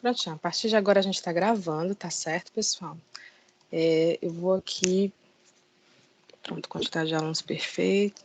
Prontinho, a partir de agora a gente está gravando, tá certo, pessoal? Eu vou aqui, pronto, quantidade de alunos perfeito.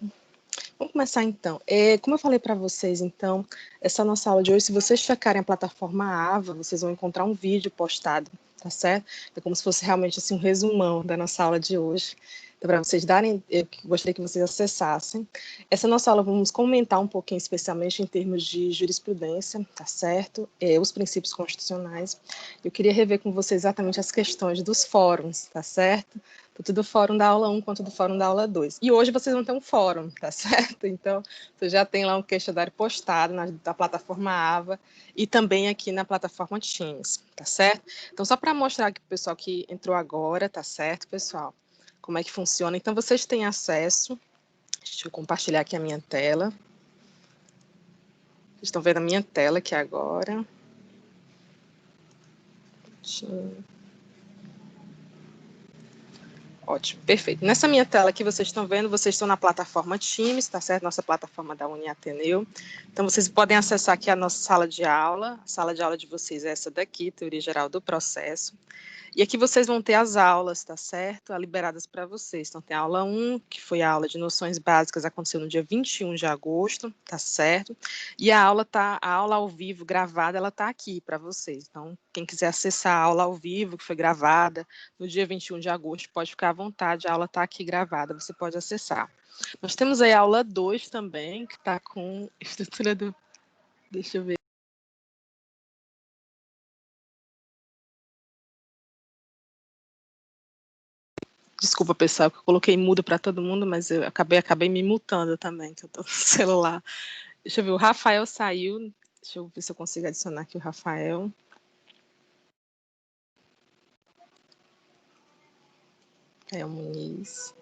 Vamos começar então. Como eu falei para vocês, então, essa nossa aula de hoje, se vocês checarem a plataforma Ava, vocês vão encontrar um vídeo postado, tá certo? É como se fosse realmente assim, um resumão da nossa aula de hoje. Então, para vocês darem, eu gostaria que vocês acessassem. Essa nossa aula vamos comentar um pouquinho, especialmente em termos de jurisprudência, tá certo? Os princípios constitucionais. Eu queria rever com vocês exatamente as questões dos fóruns, tá certo? Tanto do fórum da aula 1 quanto do fórum da aula 2. E hoje vocês vão ter um fórum, tá certo? Então, você já tem lá um questionário postado na plataforma Ava e também aqui na plataforma Teams, tá certo? Então, só para mostrar aqui para o pessoal que entrou agora, tá certo, pessoal? Como é que funciona. Então, vocês têm acesso. Deixa eu compartilhar aqui a minha tela. Vocês estão vendo a minha tela aqui agora. Ótimo, perfeito. Nessa minha tela aqui, vocês estão vendo, vocês estão na plataforma Teams, tá certo? Nossa plataforma da Uniateneu. Então, vocês podem acessar aqui a nossa sala de aula. A sala de aula de vocês é essa daqui, Teoria Geral do Processo. E aqui vocês vão ter as aulas, tá certo? Liberadas para vocês. Então, tem a aula 1, que foi a aula de noções básicas, aconteceu no dia 21 de agosto, tá certo? E a aula ao vivo, gravada, ela tá aqui para vocês. Então, quem quiser acessar a aula ao vivo, que foi gravada no dia 21 de agosto, pode ficar à vontade, a aula tá aqui gravada, você pode acessar. Nós temos aí a aula 2 também, que tá com estrutura do... Deixa eu ver. Desculpa, pessoal, que eu coloquei mudo para todo mundo, mas eu acabei me mutando também, que eu estou no celular. Deixa eu ver, o Rafael saiu. Deixa eu ver se eu consigo adicionar aqui o Rafael. É o Muniz.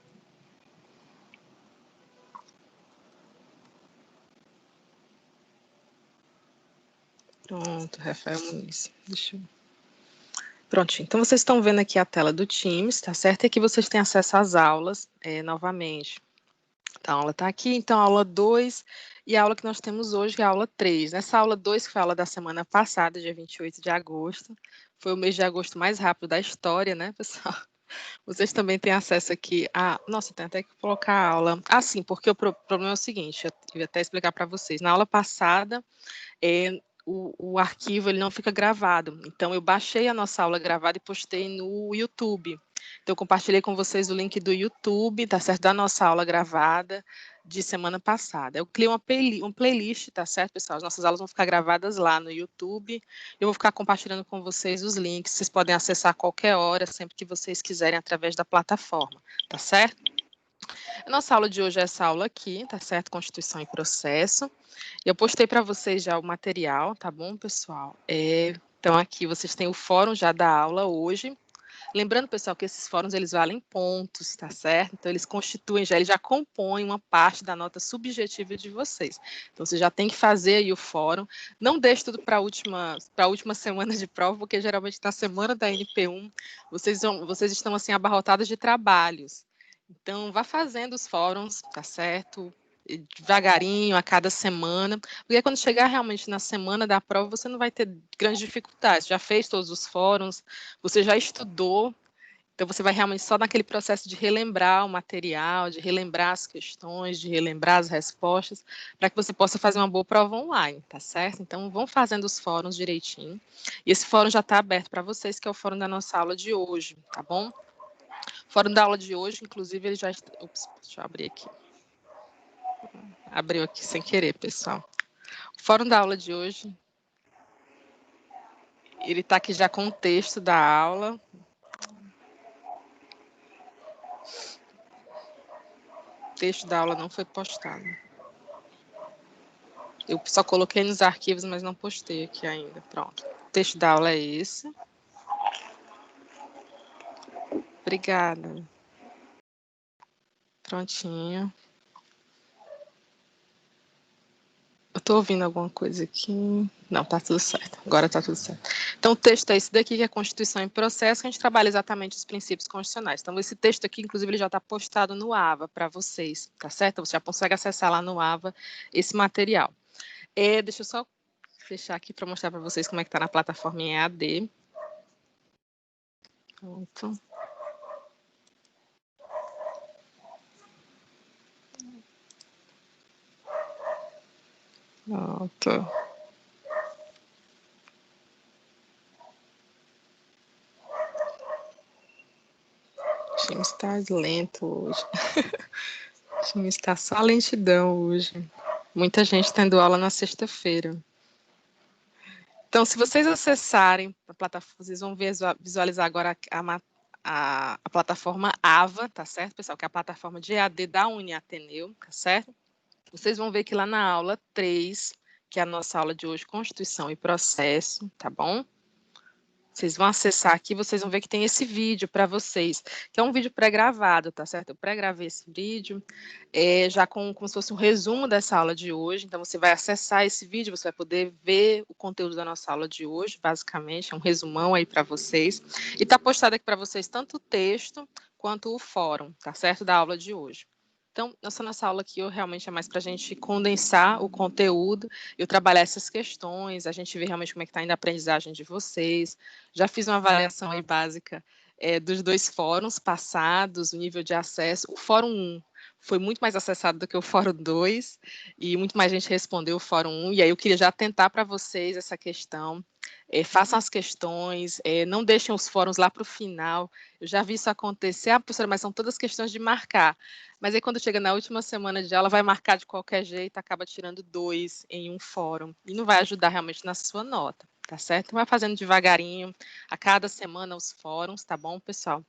Pronto, Rafael Muniz. Deixa eu... Prontinho. Então, vocês estão vendo aqui a tela do Teams, tá certo? E aqui vocês têm acesso às aulas novamente. Então, a aula está aqui. Então, a aula 2 e a aula que nós temos hoje é a aula 3. Nessa aula 2, que foi a aula da semana passada, dia 28 de agosto, foi o mês de agosto mais rápido da história, né, pessoal? Vocês também têm acesso aqui a... Nossa, tem até que colocar a aula... sim, porque o problema é o seguinte, eu ia até explicar para vocês. Na aula passada, o arquivo ele não fica gravado. Então, eu baixei a nossa aula gravada e postei no YouTube. Então, eu compartilhei com vocês o link do YouTube, tá certo? Da nossa aula gravada de semana passada. Eu criei uma playlist, tá certo, pessoal? As nossas aulas vão ficar gravadas lá no YouTube. Eu vou ficar compartilhando com vocês os links. Vocês podem acessar a qualquer hora, sempre que vocês quiserem, através da plataforma, tá certo? A nossa aula de hoje é essa aula aqui, tá certo? Constituição e Processo. Eu postei para vocês já o material, tá bom, pessoal? Então, aqui vocês têm o fórum já da aula hoje. Lembrando, pessoal, que esses fóruns, eles valem pontos, tá certo? Então, eles eles já compõem uma parte da nota subjetiva de vocês. Então, você já tem que fazer aí o fórum. Não deixe tudo para a última semana de prova, porque geralmente na semana da NP1, vocês estão, assim, abarrotados de trabalhos. Então, vá fazendo os fóruns, tá certo? Devagarinho, a cada semana, porque quando chegar realmente na semana da prova, você não vai ter grandes dificuldades, já fez todos os fóruns, você já estudou, então você vai realmente só naquele processo de relembrar o material, de relembrar as questões, de relembrar as respostas, para que você possa fazer uma boa prova online, tá certo? Então, vão fazendo os fóruns direitinho, e esse fórum já está aberto para vocês, que é o fórum da nossa aula de hoje, tá bom? O fórum da aula de hoje, inclusive, ele já... Ops, deixa eu abrir aqui. Abriu aqui sem querer, pessoal. O fórum da aula de hoje, ele está aqui já com o texto da aula. O texto da aula não foi postado. Eu só coloquei nos arquivos, mas não postei aqui ainda. Pronto. O texto da aula é esse. Obrigada. Prontinho. Eu estou ouvindo alguma coisa aqui. Não, tá tudo certo. Agora tá tudo certo. Então, o texto é esse daqui, que é a Constituição em Processo, que a gente trabalha exatamente os princípios constitucionais. Então, esse texto aqui, inclusive, ele já está postado no AVA para vocês, tá certo? Você já consegue acessar lá no AVA esse material. Deixa eu só fechar aqui para mostrar para vocês como é que está na plataforma em EAD. Pronto. Pronto. O time está lento hoje. O time está só lentidão hoje. Muita gente tendo aula na sexta-feira. Então, se vocês acessarem a plataforma, vocês vão visualizar agora a plataforma AVA, tá certo, pessoal? Que é a plataforma de EAD da Uniateneu, tá certo? Vocês vão ver que lá na aula 3, que é a nossa aula de hoje, Constituição e Processo, tá bom? Vocês vão acessar aqui, vocês vão ver que tem esse vídeo para vocês, que é um vídeo pré-gravado, tá certo? Eu pré-gravei esse vídeo, já como se fosse um resumo dessa aula de hoje. Então, você vai acessar esse vídeo, você vai poder ver o conteúdo da nossa aula de hoje, basicamente, é um resumão aí para vocês. E está postado aqui para vocês tanto o texto quanto o fórum, tá certo? Da aula de hoje. Então, essa nossa aula aqui realmente é mais para a gente condensar o conteúdo, eu trabalhar essas questões, a gente ver realmente como é que está indo a aprendizagem de vocês. Já fiz uma avaliação aí básica dos 2 fóruns passados, o nível de acesso. O fórum 1 foi muito mais acessado do que o fórum 2, e muito mais gente respondeu o fórum 1, e aí eu queria já tentar para vocês essa questão. Façam as questões, não deixem os fóruns lá para o final. Eu já vi isso acontecer, professora, mas são todas questões de marcar. Mas aí quando chega na última semana de aula, vai marcar de qualquer jeito, acaba tirando 2 em um fórum, e não vai ajudar realmente na sua nota, tá certo? Então vai fazendo devagarinho, a cada semana os fóruns, tá bom, pessoal?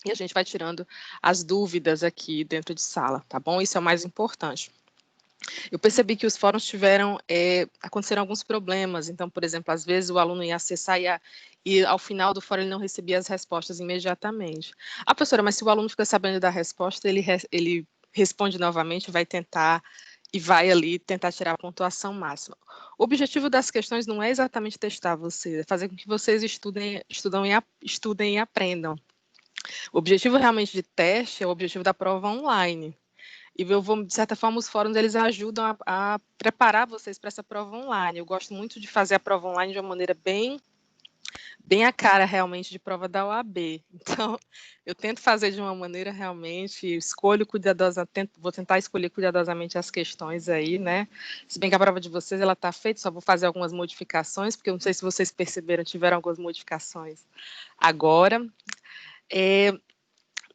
E a gente vai tirando as dúvidas aqui dentro de sala, tá bom? Isso é o mais importante. Eu percebi que os fóruns aconteceram alguns problemas. Então, por exemplo, às vezes o aluno ia acessar e ao final do fórum ele não recebia as respostas imediatamente. Professora, mas se o aluno fica sabendo da resposta, ele responde novamente, vai tentar e vai ali tentar tirar a pontuação máxima. O objetivo das questões não é exatamente testar você, é fazer com que vocês estudem e aprendam. O objetivo realmente de teste é o objetivo da prova online. E de certa forma, os fóruns eles ajudam a preparar vocês para essa prova online. Eu gosto muito de fazer a prova online de uma maneira bem a cara realmente de prova da OAB. Então, eu tento fazer de uma maneira realmente, vou tentar escolher cuidadosamente as questões aí, né? Se bem que a prova de vocês ela está feita, só vou fazer algumas modificações, porque eu não sei se vocês perceberam, tiveram algumas modificações agora.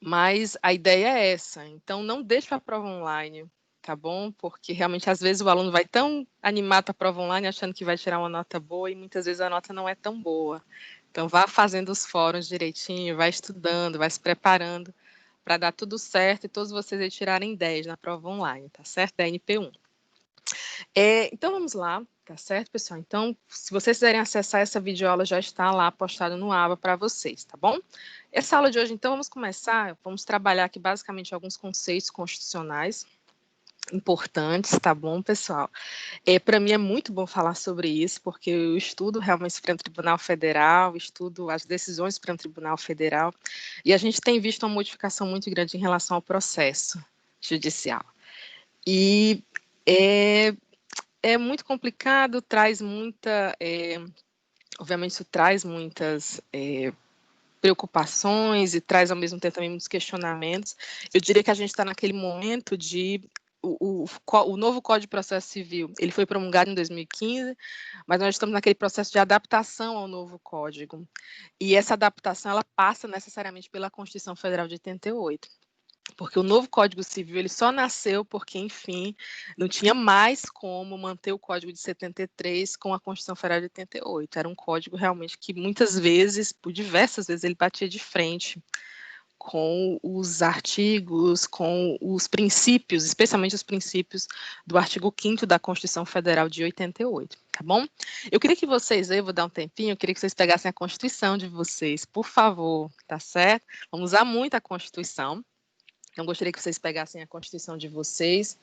Mas a ideia é essa, então não deixe para a prova online, tá bom? Porque realmente às vezes o aluno vai tão animado para a prova online achando que vai tirar uma nota boa e muitas vezes a nota não é tão boa. Então vá fazendo os fóruns direitinho, vai estudando, vai se preparando para dar tudo certo e todos vocês aí tirarem 10 na prova online, tá certo? Da NP1. Então vamos lá, tá certo, pessoal? Então, se vocês quiserem acessar essa videoaula, já está lá postada no Aba para vocês, tá bom? Essa aula de hoje, então, vamos trabalhar aqui basicamente alguns conceitos constitucionais importantes, tá bom, pessoal? Para mim é muito bom falar sobre isso, porque eu estudo realmente o Supremo Tribunal Federal, estudo as decisões do Supremo Tribunal Federal, e a gente tem visto uma modificação muito grande em relação ao processo judicial. E é muito complicado, obviamente isso traz muitas preocupações e traz ao mesmo tempo também muitos questionamentos. Eu diria que a gente está naquele momento o novo Código de Processo Civil, ele foi promulgado em 2015, mas nós estamos naquele processo de adaptação ao novo código. E essa adaptação, ela passa necessariamente pela Constituição Federal de 88. Porque o novo Código Civil ele só nasceu porque, enfim, não tinha mais como manter o Código de 73 com a Constituição Federal de 88. Era um código realmente que muitas vezes, por diversas vezes, ele batia de frente com os artigos, com os princípios, especialmente os princípios do artigo 5º da Constituição Federal de 88, tá bom? Eu queria que vocês, eu vou dar um tempinho, eu queria que vocês pegassem a Constituição de vocês, por favor, tá certo? Vamos usar muito a Constituição. Então, gostaria que vocês pegassem a Constituição de vocês.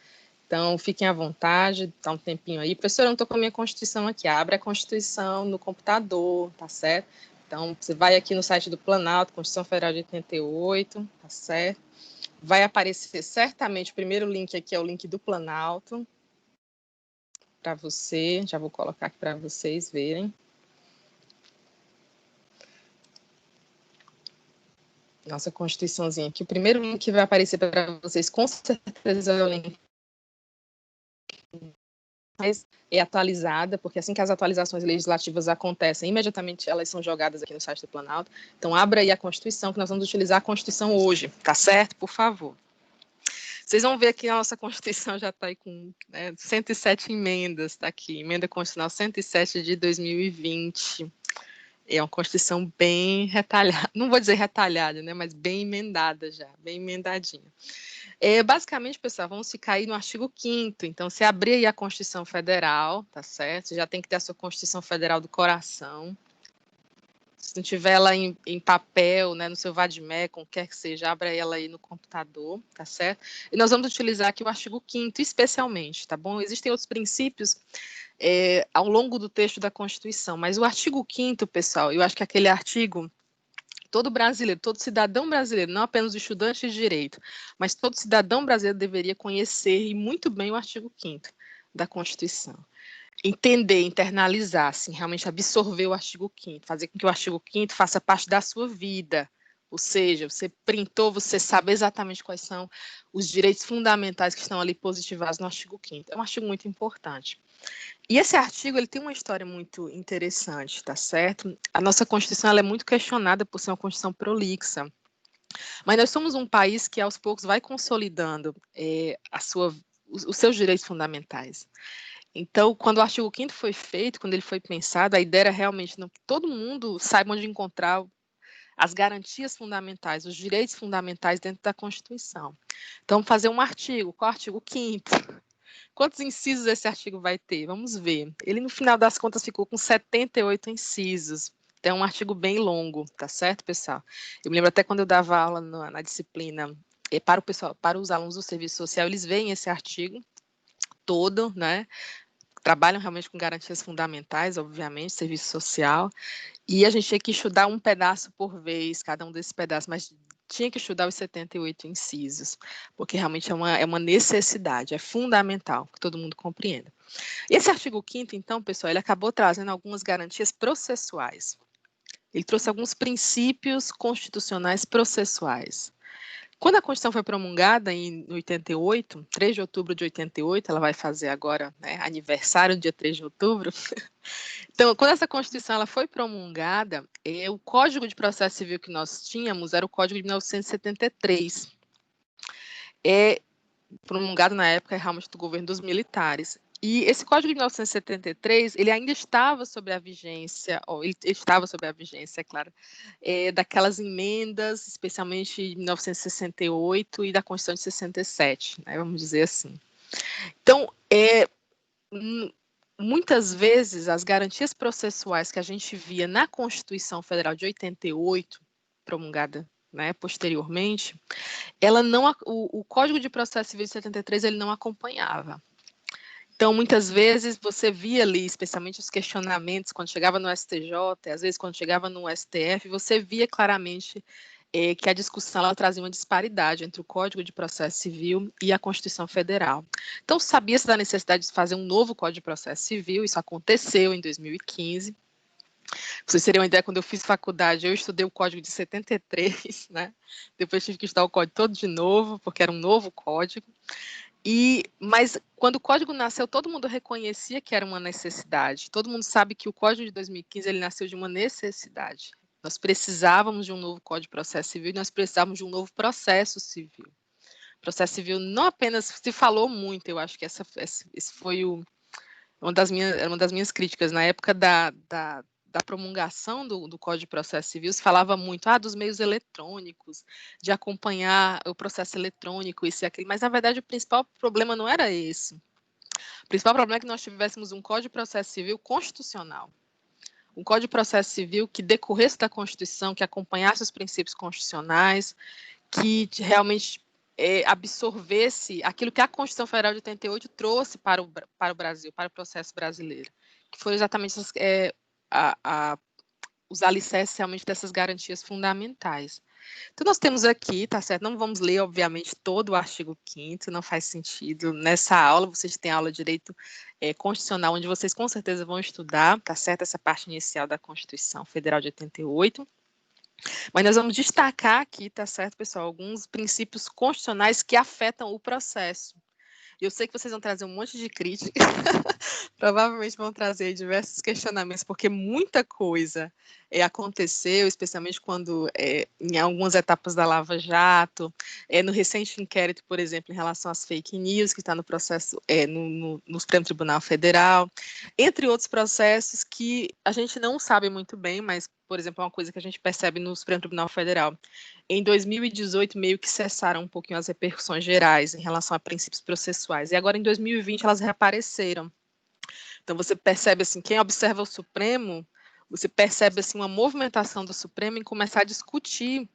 Então, fiquem à vontade, dá um tempinho aí. Professora, eu não estou com a minha Constituição aqui. Abre a Constituição no computador, tá certo? Então, você vai aqui no site do Planalto, Constituição Federal de 88, tá certo? Vai aparecer certamente, o primeiro link aqui é o link do Planalto. para você, já vou colocar aqui para vocês verem. Nossa Constituiçãozinha aqui. O primeiro link que vai aparecer para vocês, com certeza, é o link mais atualizada, porque assim que as atualizações legislativas acontecem, imediatamente elas são jogadas aqui no site do Planalto. Então, abra aí a Constituição, que nós vamos utilizar a Constituição hoje, tá certo? Por favor. Vocês vão ver que a nossa Constituição já está aí com 107 emendas, está aqui, Emenda Constitucional 107 de 2020. É uma Constituição bem retalhada, não vou dizer retalhada, né, mas bem emendada já, bem emendadinha. Basicamente, pessoal, vamos ficar aí no artigo 5º, então, se abrir aí a Constituição Federal, tá certo? Você já tem que ter a sua Constituição Federal do coração. Se não tiver ela em papel, né, no seu Vadmecum, quer que seja, abra ela aí no computador, tá certo? E nós vamos utilizar aqui o artigo 5º especialmente, tá bom? Existem outros princípios ao longo do texto da Constituição, mas o artigo 5º, pessoal, eu acho que aquele artigo, todo brasileiro, todo cidadão brasileiro, não apenas o estudante de direito, mas todo cidadão brasileiro deveria conhecer e muito bem o artigo 5º da Constituição. Entender, internalizar, assim, realmente absorver o artigo 5º, fazer com que o artigo 5º faça parte da sua vida, ou seja, você printou, você sabe exatamente quais são os direitos fundamentais que estão ali positivados no artigo 5º. É um artigo muito importante. E esse artigo, ele tem uma história muito interessante, tá certo? A nossa Constituição, ela é muito questionada por ser uma Constituição prolixa, mas nós somos um país que, aos poucos, vai consolidando os seus direitos fundamentais. Então, quando o artigo 5º foi feito, quando ele foi pensado, a ideia era realmente que todo mundo saiba onde encontrar as garantias fundamentais, os direitos fundamentais dentro da Constituição. Então, vamos fazer um artigo. Qual é o artigo 5º? Quantos incisos esse artigo vai ter? Vamos ver. Ele, no final das contas, ficou com 78 incisos. Então, é um artigo bem longo, tá certo, pessoal? Eu me lembro até quando eu dava aula na disciplina para o pessoal, para os alunos do serviço social, eles veem esse artigo todo, né? Trabalham realmente com garantias fundamentais, obviamente, serviço social, e a gente tinha que estudar um pedaço por vez, cada um desses pedaços, mas tinha que estudar os 78 incisos, porque realmente é uma necessidade, é fundamental que todo mundo compreenda. E esse artigo 5º, então, pessoal, ele acabou trazendo algumas garantias processuais. Ele trouxe alguns princípios constitucionais processuais. Quando a Constituição foi promulgada em 88, 3 de outubro de 88, ela vai fazer agora, né, aniversário no dia 3 de outubro. Então, quando essa Constituição ela foi promulgada, o Código de Processo Civil que nós tínhamos era o Código de 1973. Promulgado na época realmente do governo dos militares. E esse Código de 1973, ele ainda estava sob a vigência, ele estava sob a vigência, é claro, daquelas emendas, especialmente de 1968 e da Constituição de 67, né, vamos dizer assim. Então, muitas vezes, as garantias processuais que a gente via na Constituição Federal de 88, promulgada, né, posteriormente, o Código de Processo Civil de 73 ele não acompanhava. Então, muitas vezes, você via ali, especialmente os questionamentos, quando chegava no STJ, às vezes quando chegava no STF, você via claramente que a discussão ela trazia uma disparidade entre o Código de Processo Civil e a Constituição Federal. Então, sabia-se da necessidade de fazer um novo Código de Processo Civil, isso aconteceu em 2015. Pra vocês terem uma ideia, quando eu fiz faculdade, eu estudei o Código de 73, né? Depois tive que estudar o Código todo de novo, porque era um novo código. Mas quando o código nasceu, todo mundo reconhecia que era uma necessidade. Todo mundo sabe que o Código de 2015 ele nasceu de uma necessidade. Nós precisávamos de um novo Código de Processo Civil e nós precisávamos de um novo processo civil. Processo civil não apenas se falou muito, eu acho que esse foi uma das minhas críticas na época da promulgação do Código de Processo Civil. Se falava muito dos meios eletrônicos, de acompanhar o processo eletrônico, isso e aquilo, mas na verdade o principal problema não era esse. O principal problema é que nós tivéssemos um Código de Processo Civil constitucional. Um Código de Processo Civil que decorresse da Constituição, que acompanhasse os princípios constitucionais, que realmente absorvesse aquilo que a Constituição Federal de 88 trouxe para o Brasil, para o processo brasileiro, que foram exatamente os alicerces realmente dessas garantias fundamentais. Então, nós temos aqui, tá certo? Não vamos ler, obviamente, todo o artigo 5º, não faz sentido. Nessa aula, vocês têm aula de direito constitucional, onde vocês com certeza vão estudar, tá certo? Essa parte inicial da Constituição Federal de 88. Mas nós vamos destacar aqui, tá certo, pessoal, alguns princípios constitucionais que afetam o processo. Eu sei que vocês vão trazer um monte de crítica, provavelmente vão trazer diversos questionamentos, porque muita coisa aconteceu, especialmente quando, em algumas etapas da Lava Jato, no recente inquérito, por exemplo, em relação às fake news, que está no processo, no Supremo Tribunal Federal, entre outros processos que a gente não sabe muito bem, mas, por exemplo, é uma coisa que a gente percebe no Supremo Tribunal Federal. Em 2018, meio que cessaram um pouquinho as repercussões gerais em relação a princípios processuais, e agora em 2020 elas reapareceram. Então você percebe assim, quem observa o Supremo, você percebe assim uma movimentação do Supremo em começar a discutir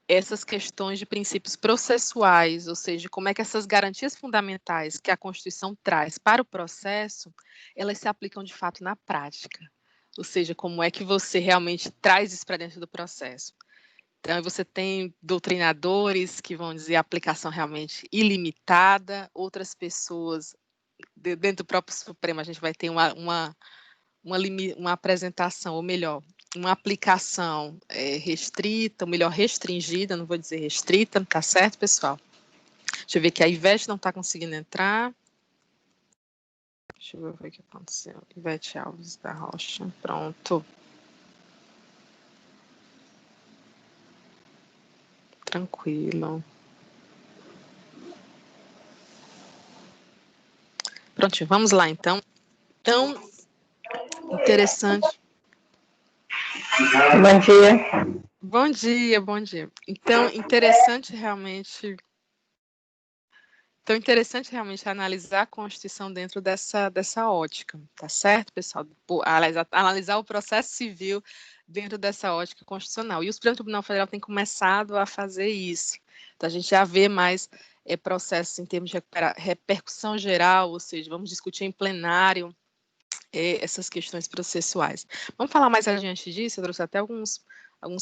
essas questões de princípios processuais, ou seja, como é que essas garantias fundamentais que a Constituição traz para o processo, elas se aplicam de fato na prática. Ou seja, como é que você realmente traz isso para dentro do processo. Então, você tem doutrinadores que vão dizer a aplicação realmente ilimitada, outras pessoas, dentro do próprio Supremo, a gente vai ter uma apresentação, ou melhor, uma aplicação restrita, ou melhor, restringida, não vou dizer restrita, tá certo, pessoal? Deixa eu ver que a Ivete não está conseguindo entrar. Deixa eu ver o que aconteceu. Ivete Alves da Rocha, pronto. Tranquilo. Pronto, vamos lá, então. Então, interessante. Bom dia. Bom dia, bom dia. Então, interessante realmente analisar a Constituição dentro dessa ótica, tá certo, pessoal? Analisar o processo civil dentro dessa ótica constitucional. E o Supremo Tribunal Federal tem começado a fazer isso. Então, a gente já vê mais processos em termos de repercussão geral, ou seja, vamos discutir em plenário essas questões processuais. Vamos falar mais adiante disso, eu trouxe até alguns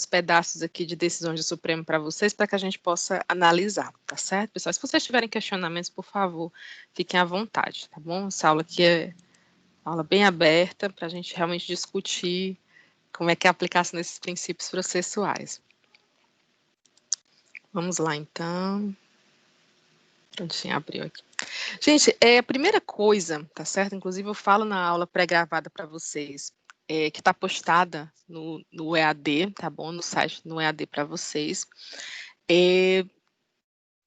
pedaços aqui de decisões do Supremo para vocês, para que a gente possa analisar, tá certo, pessoal? Se vocês tiverem questionamentos, por favor, fiquem à vontade, tá bom? Essa aula aqui é uma aula bem aberta, para a gente realmente discutir como é que é a aplicação desses princípios processuais. Vamos lá, então. Prontinho, abriu aqui. Gente, a primeira coisa, tá certo? Inclusive eu falo na aula pré-gravada para vocês, que está postada no EAD, tá bom? No site, no EAD para vocês.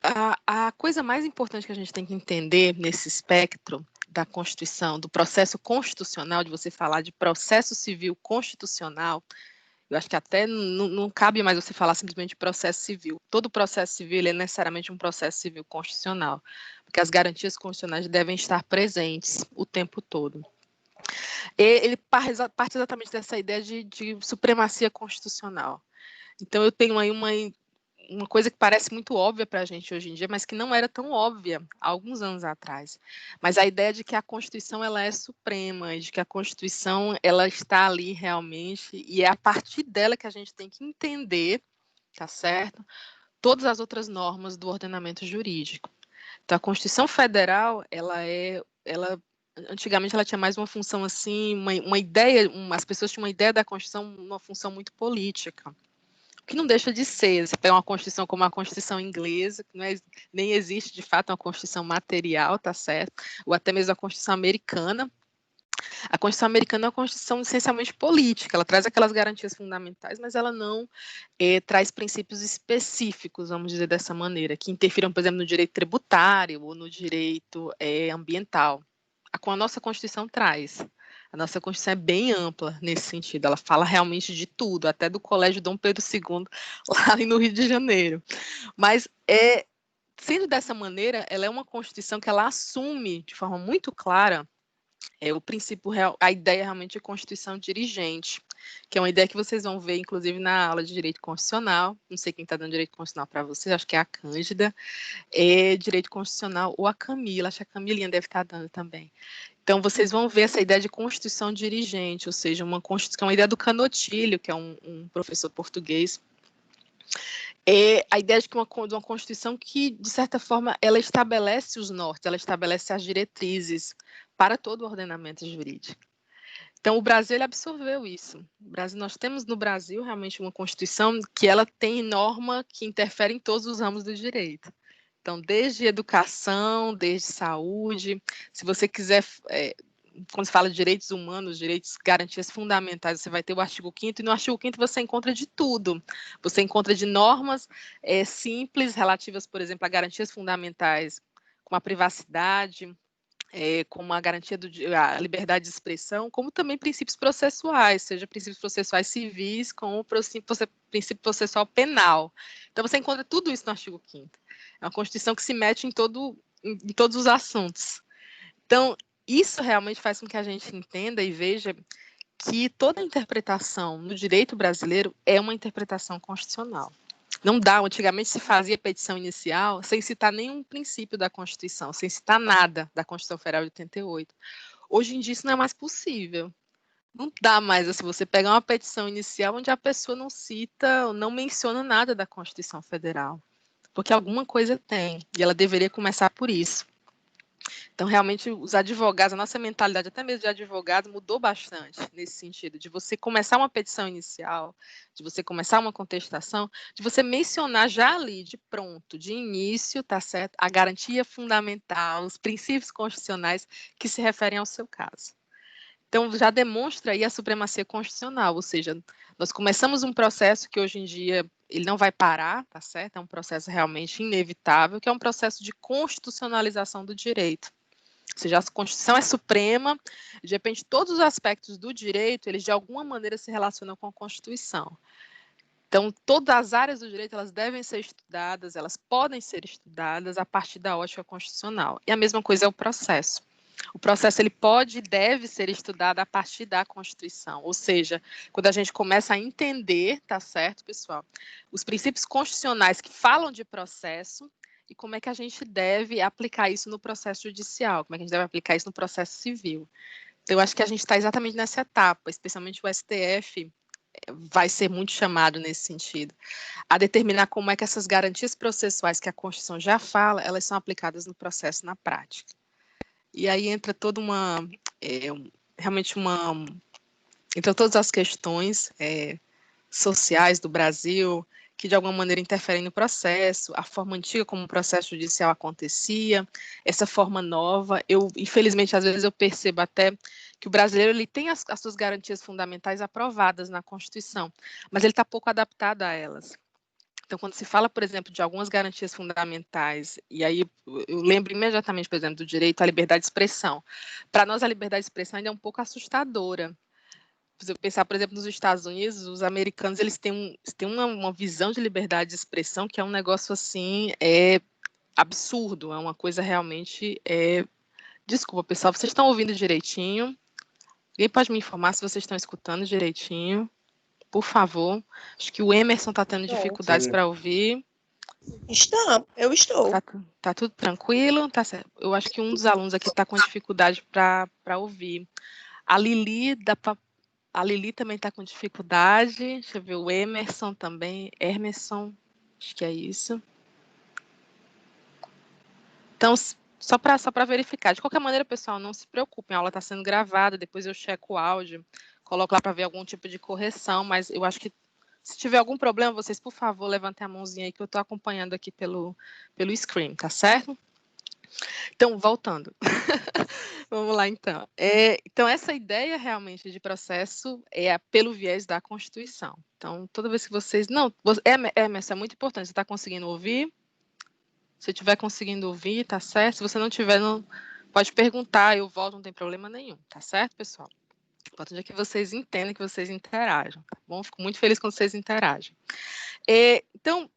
A coisa mais importante que a gente tem que entender nesse espectro da Constituição, do processo constitucional, de você falar de processo civil constitucional, eu acho que até não cabe mais você falar simplesmente de processo civil. Todo processo civil é necessariamente um processo civil constitucional, porque as garantias constitucionais devem estar presentes o tempo todo. Ele parte exatamente dessa ideia de supremacia constitucional. Então, eu tenho aí uma coisa que parece muito óbvia para a gente hoje em dia, mas que não era tão óbvia há alguns anos atrás. Mas a ideia de que a Constituição ela é suprema, de que a Constituição ela está ali realmente, e é a partir dela que a gente tem que entender, tá certo? Todas as outras normas do ordenamento jurídico. Então, a Constituição Federal, antigamente ela tinha mais uma função assim, uma ideia, as pessoas tinham uma ideia da Constituição, uma função muito política, que não deixa de ser. Você pega uma Constituição como a Constituição inglesa, que nem existe de fato uma Constituição material, tá certo? Ou até mesmo a Constituição americana. A Constituição americana é uma Constituição essencialmente política, ela traz aquelas garantias fundamentais, mas ela não traz princípios específicos, vamos dizer dessa maneira, que interfiram, por exemplo, no direito tributário ou no direito ambiental. Com a nossa Constituição traz. A nossa Constituição é bem ampla nesse sentido, ela fala realmente de tudo, até do Colégio Dom Pedro II, lá no Rio de Janeiro. Mas, sendo dessa maneira, ela é uma Constituição que ela assume de forma muito clara o princípio real, a ideia realmente de Constituição dirigente, que é uma ideia que vocês vão ver, inclusive, na aula de Direito Constitucional. Não sei quem está dando Direito Constitucional para vocês, acho que é a Cândida, Direito Constitucional, ou a Camila, acho que a Camilinha deve estar dando também. Então, vocês vão ver essa ideia de Constituição dirigente, ou seja, uma ideia do Canotilho, que é um professor português, É a ideia de uma Constituição que, de certa forma, ela estabelece os nortes, ela estabelece as diretrizes para todo o ordenamento jurídico. Então, o Brasil ele absorveu isso. Nós temos no Brasil realmente uma Constituição que ela tem norma que interfere em todos os ramos do direito. Então, desde educação, desde saúde, se você quiser, quando se fala de direitos humanos, direitos, garantias fundamentais, você vai ter o artigo 5º, e no artigo 5º você encontra de tudo. Você encontra de normas simples, relativas, por exemplo, a garantias fundamentais, como a privacidade, como a garantia da liberdade de expressão, como também princípios processuais, seja princípios processuais civis, como o princípio processual penal. Então, você encontra tudo isso no artigo 5º. É uma Constituição que se mete em todos os assuntos. Então, isso realmente faz com que a gente entenda e veja que toda interpretação no direito brasileiro é uma interpretação constitucional. Não dá, antigamente se fazia petição inicial sem citar nenhum princípio da Constituição, sem citar nada da Constituição Federal de 88. Hoje em dia isso não é mais possível. Não dá mais, assim, você pegar uma petição inicial onde a pessoa não cita ou não menciona nada da Constituição Federal, porque alguma coisa tem, e ela deveria começar por isso. Então, realmente, os advogados, a nossa mentalidade, até mesmo de advogado, mudou bastante nesse sentido, de você começar uma petição inicial, de você começar uma contestação, de você mencionar já ali, de pronto, de início, tá certo? A garantia fundamental, os princípios constitucionais que se referem ao seu caso. Então, já demonstra aí a supremacia constitucional, ou seja, nós começamos um processo que hoje em dia ele não vai parar, tá certo? É um processo realmente inevitável, que é um processo de constitucionalização do direito. Ou seja, a Constituição é suprema, de repente todos os aspectos do direito, eles de alguma maneira se relacionam com a Constituição. Então, todas as áreas do direito, elas devem ser estudadas, elas podem ser estudadas a partir da ótica constitucional. E a mesma coisa é o processo. O processo ele pode e deve ser estudado a partir da Constituição, ou seja, quando a gente começa a entender, tá certo, pessoal, os princípios constitucionais que falam de processo e como é que a gente deve aplicar isso no processo judicial, como é que a gente deve aplicar isso no processo civil. Então, eu acho que a gente está exatamente nessa etapa, especialmente o STF vai ser muito chamado nesse sentido, a determinar como é que essas garantias processuais que a Constituição já fala, elas são aplicadas no processo na prática. E aí entra toda realmente entra todas as questões sociais do Brasil, que de alguma maneira interferem no processo, a forma antiga como o processo judicial acontecia, essa forma nova. Infelizmente, às vezes eu percebo até que o brasileiro ele tem as suas garantias fundamentais aprovadas na Constituição, mas ele está pouco adaptado a elas. Então, quando se fala, por exemplo, de algumas garantias fundamentais, e aí eu lembro imediatamente, por exemplo, do direito à liberdade de expressão. Para nós, a liberdade de expressão ainda é um pouco assustadora. Se eu pensar, por exemplo, nos Estados Unidos, os americanos eles têm uma visão de liberdade de expressão que é um negócio assim, absurdo, é uma coisa realmente. Desculpa, pessoal, vocês estão ouvindo direitinho? Alguém pode me informar se vocês estão escutando direitinho? Por favor. Acho que o Emerson está tendo dificuldades para ouvir. Eu estou. Tá tudo tranquilo? Tá certo. Eu acho que um dos alunos aqui está com dificuldade para ouvir. A Lili também está com dificuldade. Deixa eu ver, o Emerson também. Emerson, acho que é isso. Então, só para verificar. De qualquer maneira, pessoal, não se preocupem. A aula está sendo gravada, depois eu checo o áudio, coloco lá para ver algum tipo de correção, mas eu acho que se tiver algum problema, vocês, por favor, levantem a mãozinha aí que eu estou acompanhando aqui pelo screen, tá certo? Então, voltando. Vamos lá, então. Então, essa ideia realmente de processo é pelo viés da Constituição. Então, toda vez que vocês... Não, Emerson, é muito importante. Você está conseguindo ouvir? Se estiver conseguindo ouvir, tá certo? Se você não tiver, pode perguntar, eu volto, não tem problema nenhum. Tá certo, pessoal? O importante é que vocês entendam, que vocês interajam, tá bom? Fico muito feliz quando vocês interagem. Então,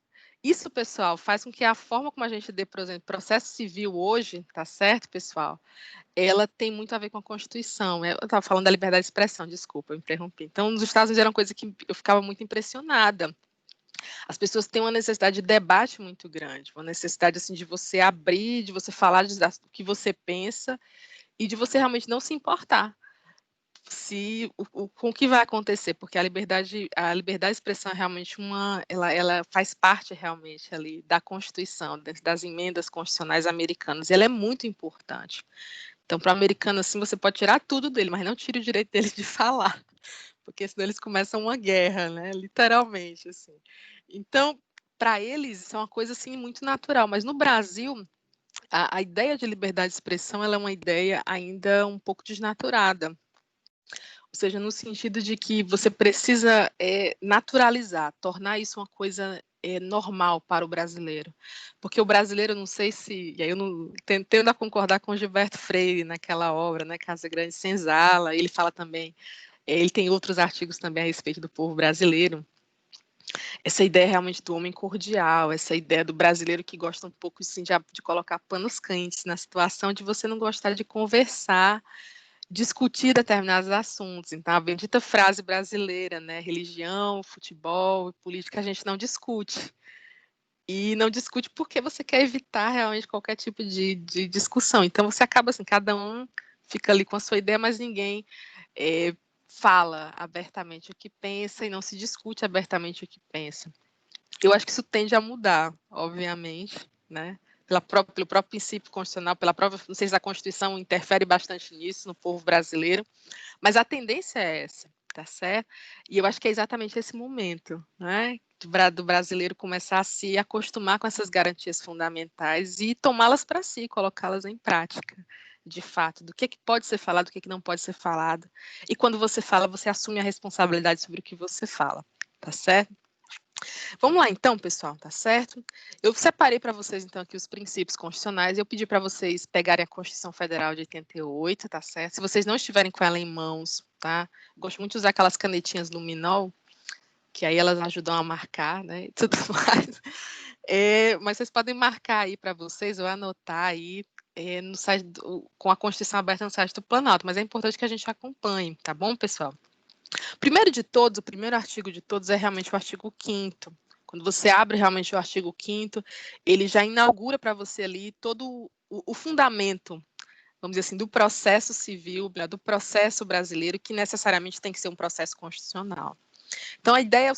isso, pessoal, faz com que a forma como a gente dê, por exemplo, processo civil hoje, tá certo, pessoal? Ela tem muito a ver com a Constituição. Eu estava falando da liberdade de expressão, desculpa, eu interrompi. Então, nos Estados Unidos era uma coisa que eu ficava muito impressionada. As pessoas têm uma necessidade de debate muito grande, uma necessidade assim de você abrir, de você falar do que você pensa e de você realmente não se importar. com o que vai acontecer, porque a liberdade de expressão é realmente ela faz parte realmente ali da Constituição, das emendas constitucionais americanas, e ela é muito importante. Então, para o americano, assim, você pode tirar tudo dele, mas não tire o direito dele de falar, porque senão eles começam uma guerra, né? Literalmente, assim. Então, para eles, isso é uma coisa, assim, muito natural, mas no Brasil, a ideia de liberdade de expressão, ela é uma ideia ainda um pouco desnaturada. Ou seja, no sentido de que você precisa naturalizar, tornar isso uma coisa normal para o brasileiro. Porque o brasileiro, não sei se... E aí eu não tendo a concordar com o Gilberto Freire naquela obra, né, Casa Grande Senzala, ele fala também, ele tem outros artigos também a respeito do povo brasileiro, essa ideia realmente do homem cordial, essa ideia do brasileiro que gosta um pouco assim, de colocar panos quentes na situação, de você não gostar de conversar, discutir determinados assuntos. Então, a bendita frase brasileira, né? Religião, futebol e política, a gente não discute. E não discute porque você quer evitar realmente qualquer tipo de discussão. Então, você acaba assim, cada um fica ali com a sua ideia, mas ninguém fala abertamente o que pensa e não se discute abertamente o que pensa. Eu acho que isso tende a mudar, obviamente, né? Pelo próprio princípio constitucional, pela própria, não sei se a Constituição interfere bastante nisso, no povo brasileiro, mas a tendência é essa, tá certo? E eu acho que é exatamente esse momento, né? Do brasileiro começar a se acostumar com essas garantias fundamentais e tomá-las para si, colocá-las em prática, de fato, do que pode ser falado, do que não pode ser falado. E quando você fala, você assume a responsabilidade sobre o que você fala, tá certo? Vamos lá então, pessoal, tá certo? Eu separei para vocês então aqui os princípios constitucionais e eu pedi para vocês pegarem a Constituição Federal de 88, tá certo? Se vocês não estiverem com ela em mãos, tá? Gosto muito de usar aquelas canetinhas luminol, que aí elas ajudam a marcar, né, e tudo mais. Mas vocês podem marcar aí para vocês ou anotar aí no site com a Constituição aberta no site do Planalto, mas é importante que a gente acompanhe, tá bom, pessoal? Primeiro de todos, o primeiro artigo de todos é realmente o artigo 5º. Quando você abre realmente o artigo 5º, ele já inaugura para você ali todo o fundamento, vamos dizer assim, do processo civil, do processo brasileiro, que necessariamente tem que ser um processo constitucional. Então, a ideia,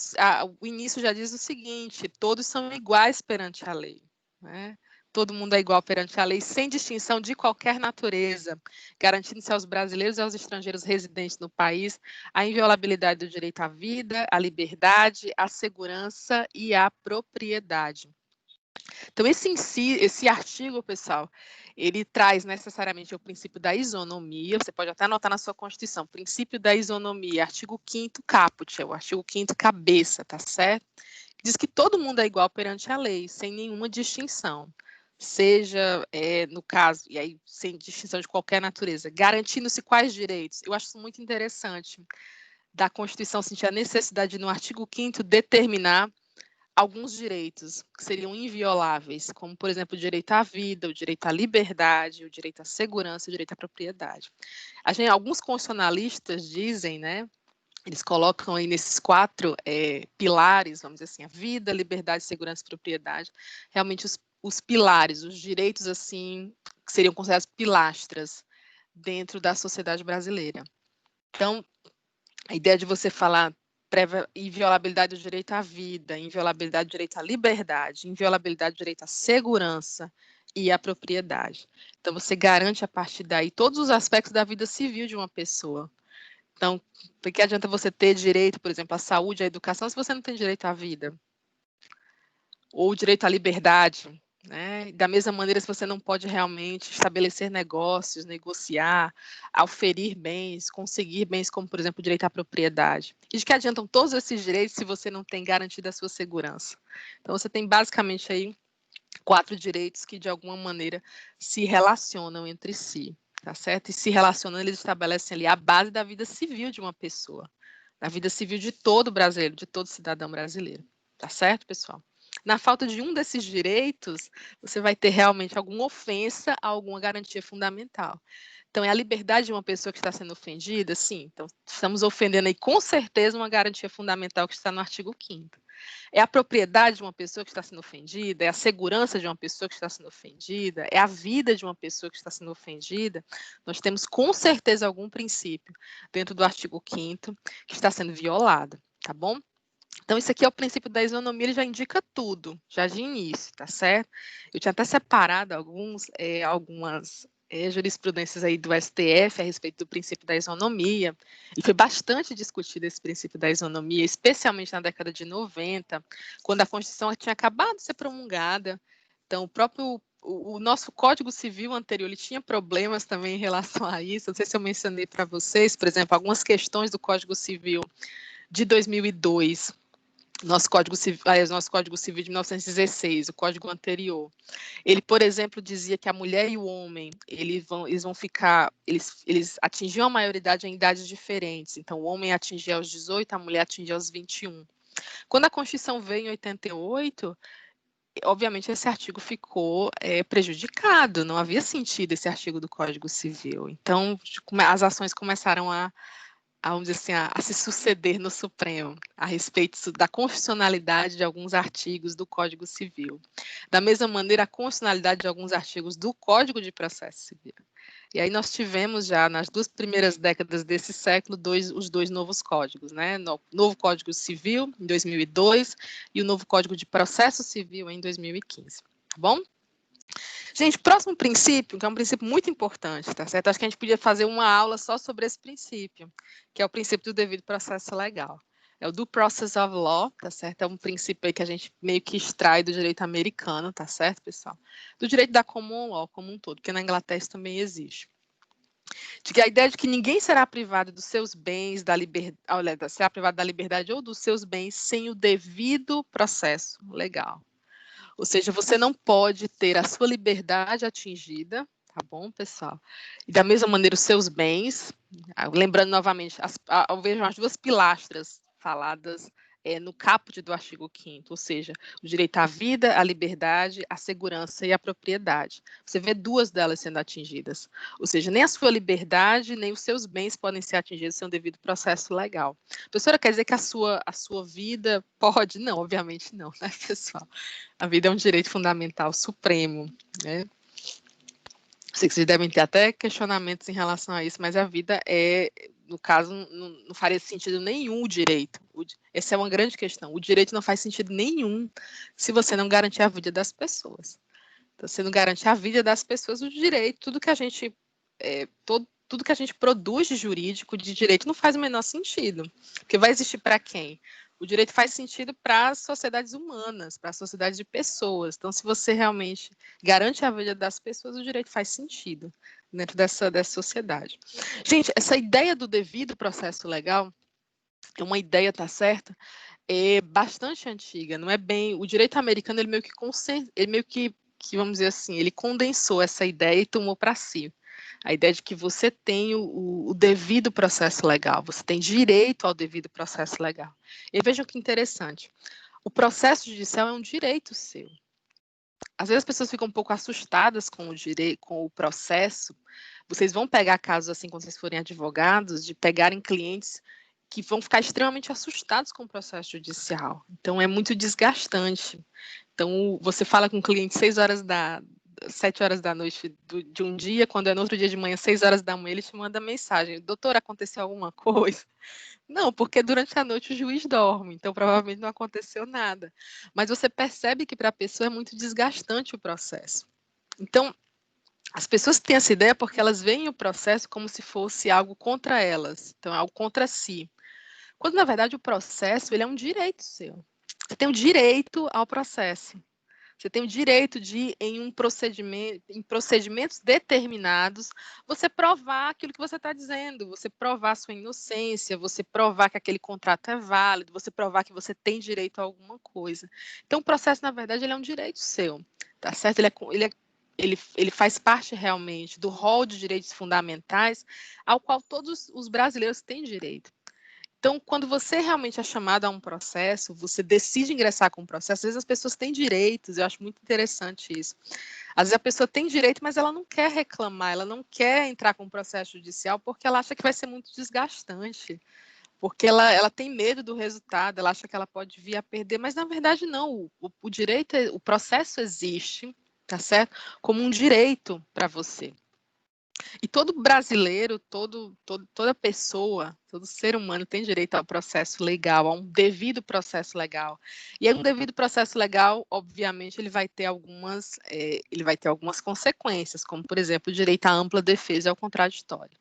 o início já diz o seguinte: todos são iguais perante a lei, né? Todo mundo é igual perante a lei, sem distinção de qualquer natureza, garantindo-se aos brasileiros e aos estrangeiros residentes no país a inviolabilidade do direito à vida, à liberdade, à segurança e à propriedade. Então, esse artigo, pessoal, ele traz necessariamente o princípio da isonomia, você pode até anotar na sua Constituição, princípio da isonomia, artigo 5º caput, é o artigo 5º cabeça, tá certo? Diz que todo mundo é igual perante a lei, sem nenhuma distinção, seja, no caso, e aí sem distinção de qualquer natureza, garantindo-se quais direitos? Eu acho isso muito interessante, da Constituição sentir a necessidade de, no artigo 5º, determinar alguns direitos que seriam invioláveis, como, por exemplo, o direito à vida, o direito à liberdade, o direito à segurança, o direito à propriedade. Alguns constitucionalistas dizem, né, eles colocam aí nesses 4 pilares, vamos dizer assim, a vida, liberdade, segurança e propriedade, realmente os pilares, os direitos, assim, que seriam considerados pilastras dentro da sociedade brasileira. Então, a ideia de você falar inviolabilidade do direito à vida, inviolabilidade do direito à liberdade, inviolabilidade do direito à segurança e à propriedade. Então, você garante a partir daí todos os aspectos da vida civil de uma pessoa. Então, por que adianta você ter direito, por exemplo, à saúde, à educação, se você não tem direito à vida? Ou direito à liberdade, né? Da mesma maneira, se você não pode realmente estabelecer negócios, negociar, auferir bens, conseguir bens, como, por exemplo, o direito à propriedade. E de que adiantam todos esses direitos se você não tem garantida a sua segurança? Então, você tem basicamente aí 4 direitos que, de alguma maneira, se relacionam entre si, tá certo? E se relacionando, eles estabelecem ali a base da vida civil de uma pessoa, da vida civil de todo brasileiro, de todo cidadão brasileiro, tá certo, pessoal? Na falta de um desses direitos, você vai ter realmente alguma ofensa a alguma garantia fundamental. Então, é a liberdade de uma pessoa que está sendo ofendida? Sim. Então, estamos ofendendo aí, com certeza, uma garantia fundamental que está no artigo 5º. É a propriedade de uma pessoa que está sendo ofendida? É a segurança de uma pessoa que está sendo ofendida? É a vida de uma pessoa que está sendo ofendida? Nós temos com certeza algum princípio dentro do artigo 5º que está sendo violado, tá bom? Então, isso aqui é o princípio da isonomia, ele já indica tudo, já de início, tá certo? Eu tinha até separado algumas jurisprudências aí do STF a respeito do princípio da isonomia, e foi bastante discutido esse princípio da isonomia, especialmente na década de 90, quando a Constituição tinha acabado de ser promulgada. Então, o nosso Código Civil anterior, ele tinha problemas também em relação a isso. Não sei se eu mencionei para vocês, por exemplo, algumas questões do Código Civil de 2002, nosso Código Civil de 1916, o código anterior. Ele, por exemplo, dizia que a mulher e o homem, eles atingiam a maioridade em idades diferentes. Então, o homem atingia aos 18, a mulher atingia aos 21. Quando a Constituição veio em 88, obviamente esse artigo ficou prejudicado, não havia sentido esse artigo do Código Civil. Então, as ações começaram vamos dizer assim, a se suceder no Supremo a respeito da constitucionalidade de alguns artigos do Código Civil. Da mesma maneira, a constitucionalidade de alguns artigos do Código de Processo Civil. E aí nós tivemos já, nas 2 primeiras décadas desse século, os 2 novos códigos, né? Novo Código Civil, em 2002, e o novo Código de Processo Civil, em 2015. Tá bom? Gente, próximo princípio, que é um princípio muito importante, tá certo? Acho que a gente podia fazer uma aula só sobre esse princípio, que é o princípio do devido processo legal. É o due process of law, tá certo? É um princípio aí que a gente meio que extrai do direito americano, tá certo, pessoal? Do direito da common law como um todo, porque na Inglaterra isso também existe. De que a ideia de que ninguém será privado dos seus bens, será privado da liberdade ou dos seus bens sem o devido processo legal. Ou seja, você não pode ter a sua liberdade atingida, tá bom, pessoal? E da mesma maneira os seus bens, lembrando novamente, vejam as 2 pilastras faladas no caput do artigo 5º, ou seja, o direito à vida, à liberdade, à segurança e à propriedade. Você vê 2 delas sendo atingidas. Ou seja, nem a sua liberdade, nem os seus bens podem ser atingidos sem um devido processo legal. Professora, quer dizer que a sua vida pode? Não, obviamente não, né, pessoal? A vida é um direito fundamental supremo, né? Sei que vocês devem ter até questionamentos em relação a isso, mas a vida no caso, não faria sentido nenhum o direito. Essa é uma grande questão. O direito não faz sentido nenhum se você não garantir a vida das pessoas. Então, se não garantir a vida das pessoas, o direito, tudo que a gente produz de jurídico, de direito, não faz o menor sentido. Porque vai existir para quem? O direito faz sentido para as sociedades humanas, para a sociedade de pessoas. Então, se você realmente garante a vida das pessoas, o direito faz sentido dentro dessa sociedade. Gente, essa ideia do devido processo legal é uma ideia, tá certa? É bastante antiga, não é bem... O direito americano, ele meio que vamos dizer assim, ele condensou essa ideia e tomou para si. A ideia de que você tem o devido processo legal, você tem direito ao devido processo legal. E vejam que interessante, o processo judicial é um direito seu. Às vezes as pessoas ficam um pouco assustadas com o processo. Vocês vão pegar casos assim, quando vocês forem advogados, de pegarem clientes que vão ficar extremamente assustados com o processo judicial. Então, é muito desgastante. Então, você fala com o cliente 7 horas da noite de um dia, quando é no outro dia de manhã, 6 horas da manhã, ele te manda mensagem: doutor, aconteceu alguma coisa? Não, porque durante a noite o juiz dorme, então provavelmente não aconteceu nada. Mas você percebe que para a pessoa é muito desgastante o processo. Então, as pessoas têm essa ideia porque elas veem o processo como se fosse algo contra elas, então é algo contra si. Quando, na verdade, o processo ele é um direito seu. Você tem o direito ao processo. Você tem o direito de, em procedimentos determinados, você provar aquilo que você está dizendo, você provar sua inocência, você provar que aquele contrato é válido, você provar que você tem direito a alguma coisa. Então, o processo, na verdade, ele é um direito seu, tá certo? Ele faz parte realmente do rol de direitos fundamentais ao qual todos os brasileiros têm direito. Então, quando você realmente é chamado a um processo, você decide ingressar com um processo, às vezes as pessoas têm direitos, eu acho muito interessante isso. Às vezes a pessoa tem direito, mas ela não quer reclamar, ela não quer entrar com um processo judicial porque ela acha que vai ser muito desgastante. porque ela tem medo do resultado, ela acha que ela pode vir a perder, mas na verdade não, o direito, o processo existe, tá certo? Como um direito para você. E todo brasileiro, toda pessoa, todo ser humano tem direito ao processo legal, a um devido processo legal. E aí, um devido processo legal, obviamente, ele vai ter algumas consequências, como, por exemplo, o direito à ampla defesa e ao contraditório.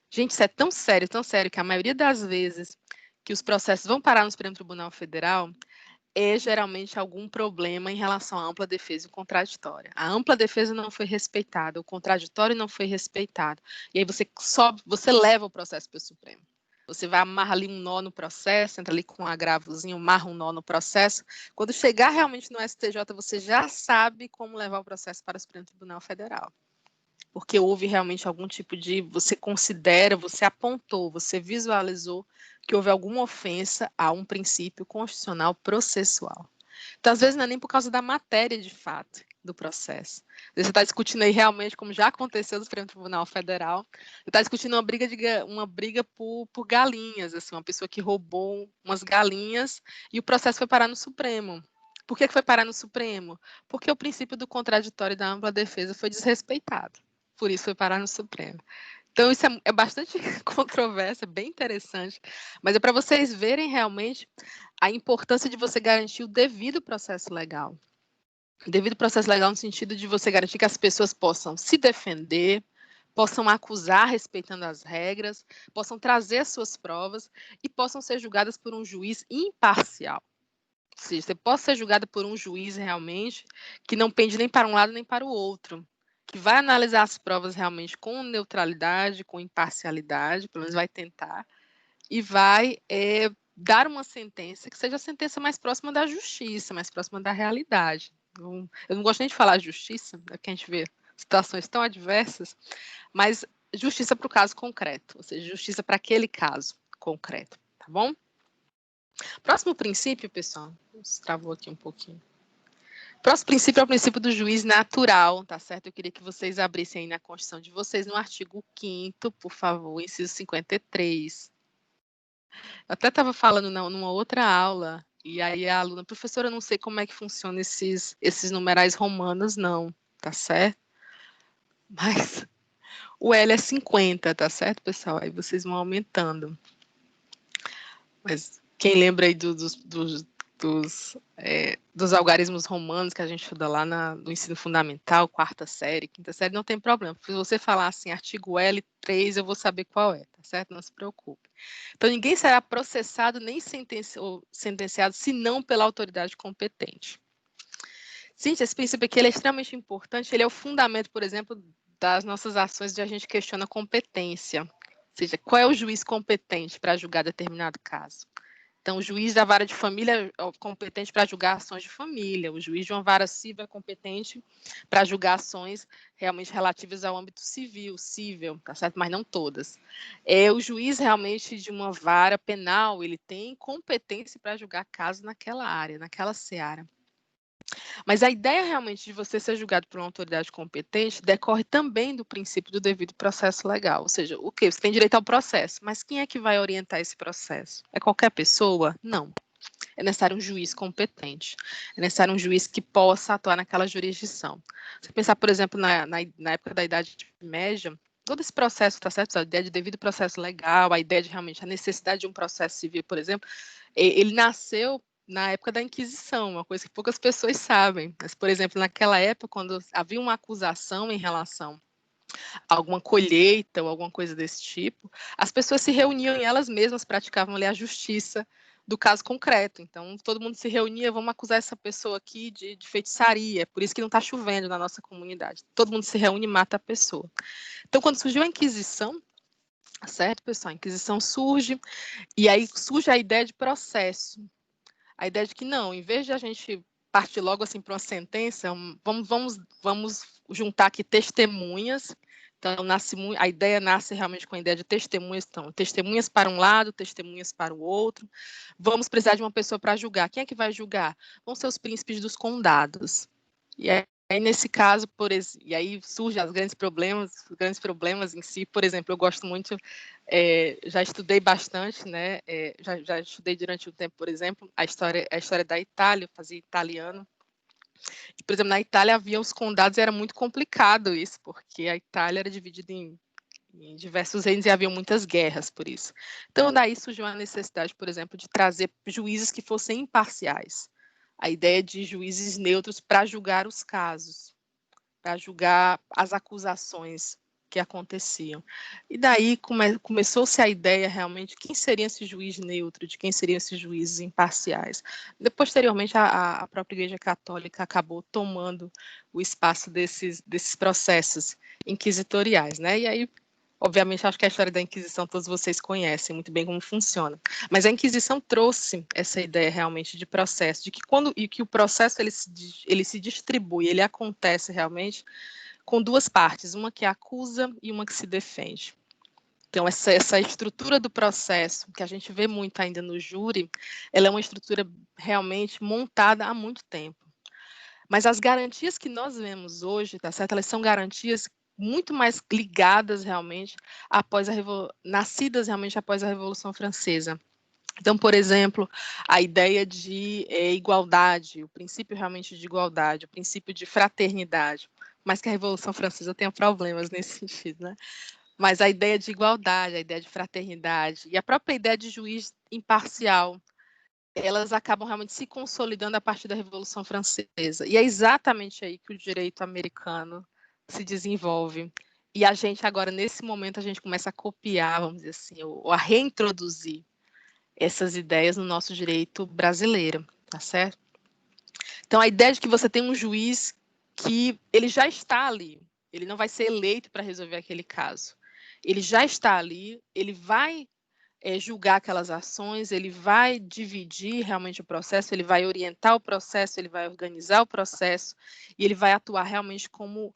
Gente, isso é tão sério, que a maioria das vezes que os processos vão parar no Supremo Tribunal Federal, é geralmente algum problema em relação à ampla defesa e contraditória. A ampla defesa não foi respeitada, o contraditório não foi respeitado. E aí você leva o processo para o Supremo. Você vai amarrar ali um nó no processo, entra ali com um agravozinho, amarra um nó no processo. Quando chegar realmente no STJ, você já sabe como levar o processo para o Supremo Tribunal Federal. Porque houve realmente algum tipo de, você considera, você apontou, você visualizou que houve alguma ofensa a um princípio constitucional processual. Então, às vezes, não é nem por causa da matéria de fato do processo. Você está discutindo aí realmente, como já aconteceu no Supremo Tribunal Federal, você está discutindo uma briga por galinhas, assim, uma pessoa que roubou umas galinhas e o processo foi parar no Supremo. Por que foi parar no Supremo? Porque o princípio do contraditório e da ampla defesa foi desrespeitado. Por isso foi parar no Supremo. Então, isso é bastante controverso, é bem interessante, mas é para vocês verem realmente a importância de você garantir o devido processo legal. O devido processo legal no sentido de você garantir que as pessoas possam se defender, possam acusar respeitando as regras, possam trazer as suas provas e possam ser julgadas por um juiz imparcial. Ou seja, você pode ser julgada por um juiz realmente que não pende nem para um lado nem para o outro, que vai analisar as provas realmente com neutralidade, com imparcialidade, pelo menos vai tentar, e vai dar uma sentença que seja a sentença mais próxima da justiça, mais próxima da realidade. Eu não gosto nem de falar justiça, né, porque a gente vê situações tão adversas, mas justiça para o caso concreto, ou seja, justiça para aquele caso concreto, tá bom? Próximo princípio, pessoal, travou aqui um pouquinho. Próximo princípio é o princípio do juiz natural, tá certo? Eu queria que vocês abrissem aí na Constituição de vocês, no artigo 5º, por favor, inciso 53. Eu até estava falando numa outra aula, e aí a aluna, professora, eu não sei como é que funciona esses numerais romanos, não, tá certo? Mas o L é 50, tá certo, pessoal? Aí vocês vão aumentando. Mas quem lembra aí dos algarismos romanos que a gente estuda lá no ensino fundamental, 4ª série, 5ª série, não tem problema. Se você falar assim, artigo L3, eu vou saber qual é, tá certo? Não se preocupe. Então, ninguém será processado nem sentenciado, senão pela autoridade competente. Gente, esse princípio aqui ele é extremamente importante, ele é o fundamento, por exemplo, das nossas ações de a gente questiona a competência. Ou seja, qual é o juiz competente para julgar determinado caso? Então, o juiz da vara de família é competente para julgar ações de família, o juiz de uma vara civil é competente para julgar ações realmente relativas ao âmbito civil, tá certo? Mas não todas. O juiz realmente de uma vara penal, ele tem competência para julgar casos naquela área, naquela seara. Mas a ideia realmente de você ser julgado por uma autoridade competente decorre também do princípio do devido processo legal. Ou seja, o quê? Você tem direito ao processo, mas quem é que vai orientar esse processo? É qualquer pessoa? Não. É necessário um juiz competente. É necessário um juiz que possa atuar naquela jurisdição. Se pensar, por exemplo, na época da Idade Média, todo esse processo, tá certo? A ideia de devido processo legal, a ideia de realmente a necessidade de um processo civil, por exemplo, ele nasceu na época da Inquisição, uma coisa que poucas pessoas sabem. Mas, por exemplo, naquela época, quando havia uma acusação em relação a alguma colheita ou alguma coisa desse tipo, as pessoas se reuniam e elas mesmas praticavam ali a justiça do caso concreto. Então, todo mundo se reunia, vamos acusar essa pessoa aqui de feitiçaria, por isso que não está chovendo na nossa comunidade. Todo mundo se reúne e mata a pessoa. Então, quando surgiu a Inquisição, certo, pessoal? A Inquisição surge, e aí surge a ideia de processo. A ideia de que não, em vez de a gente partir logo assim para uma sentença, vamos juntar aqui testemunhas. Então, a ideia nasce realmente com a ideia de testemunhas. Então, testemunhas para um lado, testemunhas para o outro. Vamos precisar de uma pessoa para julgar. Quem é que vai julgar? Vão ser os príncipes dos condados. E aí, nesse caso, e aí surgem os grandes problemas em si. Por exemplo, eu gosto muito já estudei bastante, né? Já estudei durante um tempo, por exemplo, a história da Itália, eu fazia italiano. E, por exemplo, na Itália havia os condados e era muito complicado isso, porque a Itália era dividida em diversos reinos e havia muitas guerras por isso. Então, daí surgiu a necessidade, por exemplo, de trazer juízes que fossem imparciais. A ideia de juízes neutros para julgar os casos, para julgar as acusações que aconteciam. E daí começou-se a ideia realmente de quem seria esse juiz neutro, de quem seriam esses juízes imparciais. Posteriormente, a própria Igreja Católica acabou tomando o espaço desses processos inquisitoriais, né? E aí, obviamente, acho que a história da Inquisição todos vocês conhecem muito bem como funciona. Mas a Inquisição trouxe essa ideia realmente de processo, de que que o processo ele se distribui, ele acontece realmente com duas partes, uma que acusa e uma que se defende. Então, essa estrutura do processo, que a gente vê muito ainda no júri, ela é uma estrutura realmente montada há muito tempo. Mas as garantias que nós vemos hoje, tá certo? Elas são garantias muito mais ligadas realmente nascidas realmente após a Revolução Francesa. Então, por exemplo, a ideia de igualdade, o princípio realmente de igualdade, o princípio de fraternidade, mas que a Revolução Francesa tenha problemas nesse sentido, né? Mas a ideia de igualdade, a ideia de fraternidade e a própria ideia de juiz imparcial, elas acabam realmente se consolidando a partir da Revolução Francesa. E é exatamente aí que o direito americano se desenvolve. E a gente agora, nesse momento, a gente começa a copiar, vamos dizer assim, ou a reintroduzir essas ideias no nosso direito brasileiro, tá certo? Então, a ideia de que você tem um juiz que ele já está ali, ele não vai ser eleito para resolver aquele caso. Ele já está ali, ele vai julgar aquelas ações, ele vai dividir realmente o processo, ele vai orientar o processo, ele vai organizar o processo e ele vai atuar realmente como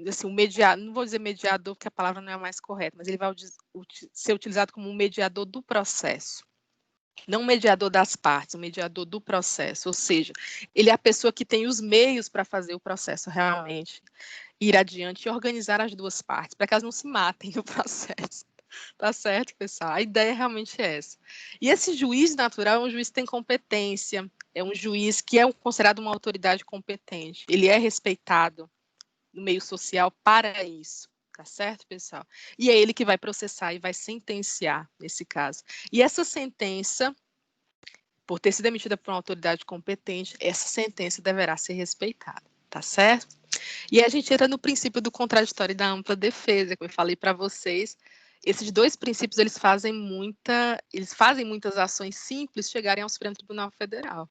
assim, um mediador, não vou dizer mediador porque a palavra não é a mais correta, mas ele vai ser utilizado como um mediador do processo. Não um mediador das partes, um mediador do processo, ou seja, ele é a pessoa que tem os meios para fazer o processo realmente ir adiante e organizar as duas partes, para que elas não se matem no processo. Tá certo, pessoal? A ideia realmente é essa. E esse juiz natural é um juiz que tem competência, é um juiz que é considerado uma autoridade competente. Ele é respeitado no meio social para isso. Tá certo, pessoal? E é ele que vai processar e vai sentenciar nesse caso. E essa sentença, por ter sido emitida por uma autoridade competente, essa sentença deverá ser respeitada. Tá certo? E a gente entra no princípio do contraditório e da ampla defesa, que eu falei para vocês. Esses dois princípios, eles fazem muitas ações simples chegarem ao Supremo Tribunal Federal.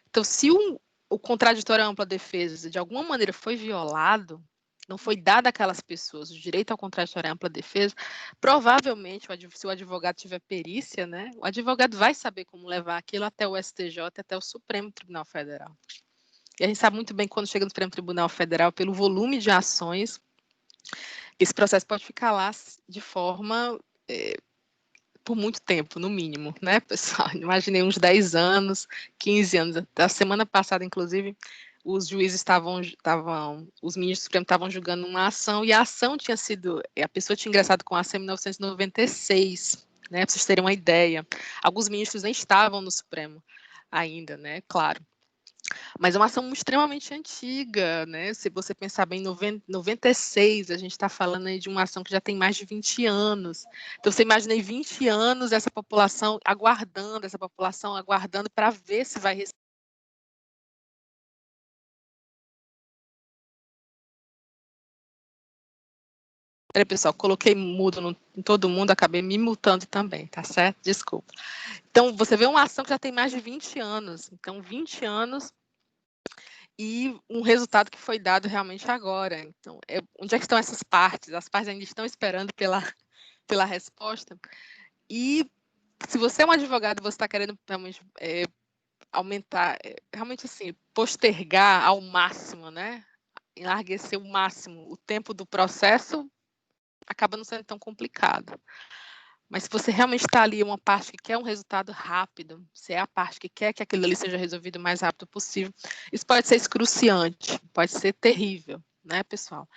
Então, se o contraditório e a ampla defesa, de alguma maneira, foi violado, não foi dado àquelas pessoas o direito ao contraditório e à ampla defesa, provavelmente, se o advogado tiver perícia, né, o advogado vai saber como levar aquilo até o STJ, até o Supremo Tribunal Federal. E a gente sabe muito bem que quando chega no Supremo Tribunal Federal, pelo volume de ações, esse processo pode ficar lá de forma por muito tempo, no mínimo, né, pessoal? Imaginei uns 10 anos, 15 anos. A semana passada, inclusive, os juízes os ministros do Supremo estavam julgando uma ação e a ação tinha sido, a pessoa tinha ingressado com a ação em 1996, né, para vocês terem uma ideia. Alguns ministros nem estavam no Supremo ainda, né, claro. Mas é uma ação extremamente antiga, né? Se você pensar bem, em 96, a gente está falando aí de uma ação que já tem mais de 20 anos. Então, você imagina aí 20 anos essa população aguardando para ver se vai receber. Peraí, pessoal, coloquei mudo em todo mundo, acabei me mutando também, tá certo? Desculpa. Então, você vê uma ação que já tem mais de 20 anos. Então, 20 anos e um resultado que foi dado realmente agora. Então, onde é que estão essas partes? As partes ainda estão esperando pela resposta. E se você é um advogado, você está querendo realmente aumentar, realmente assim, postergar ao máximo, né? Enlarguecer o máximo o tempo do processo, acaba não sendo tão complicado. Mas se você realmente está ali uma parte que quer um resultado rápido, se é a parte que quer que aquilo ali seja resolvido o mais rápido possível, isso pode ser excruciante, pode ser terrível, né, pessoal?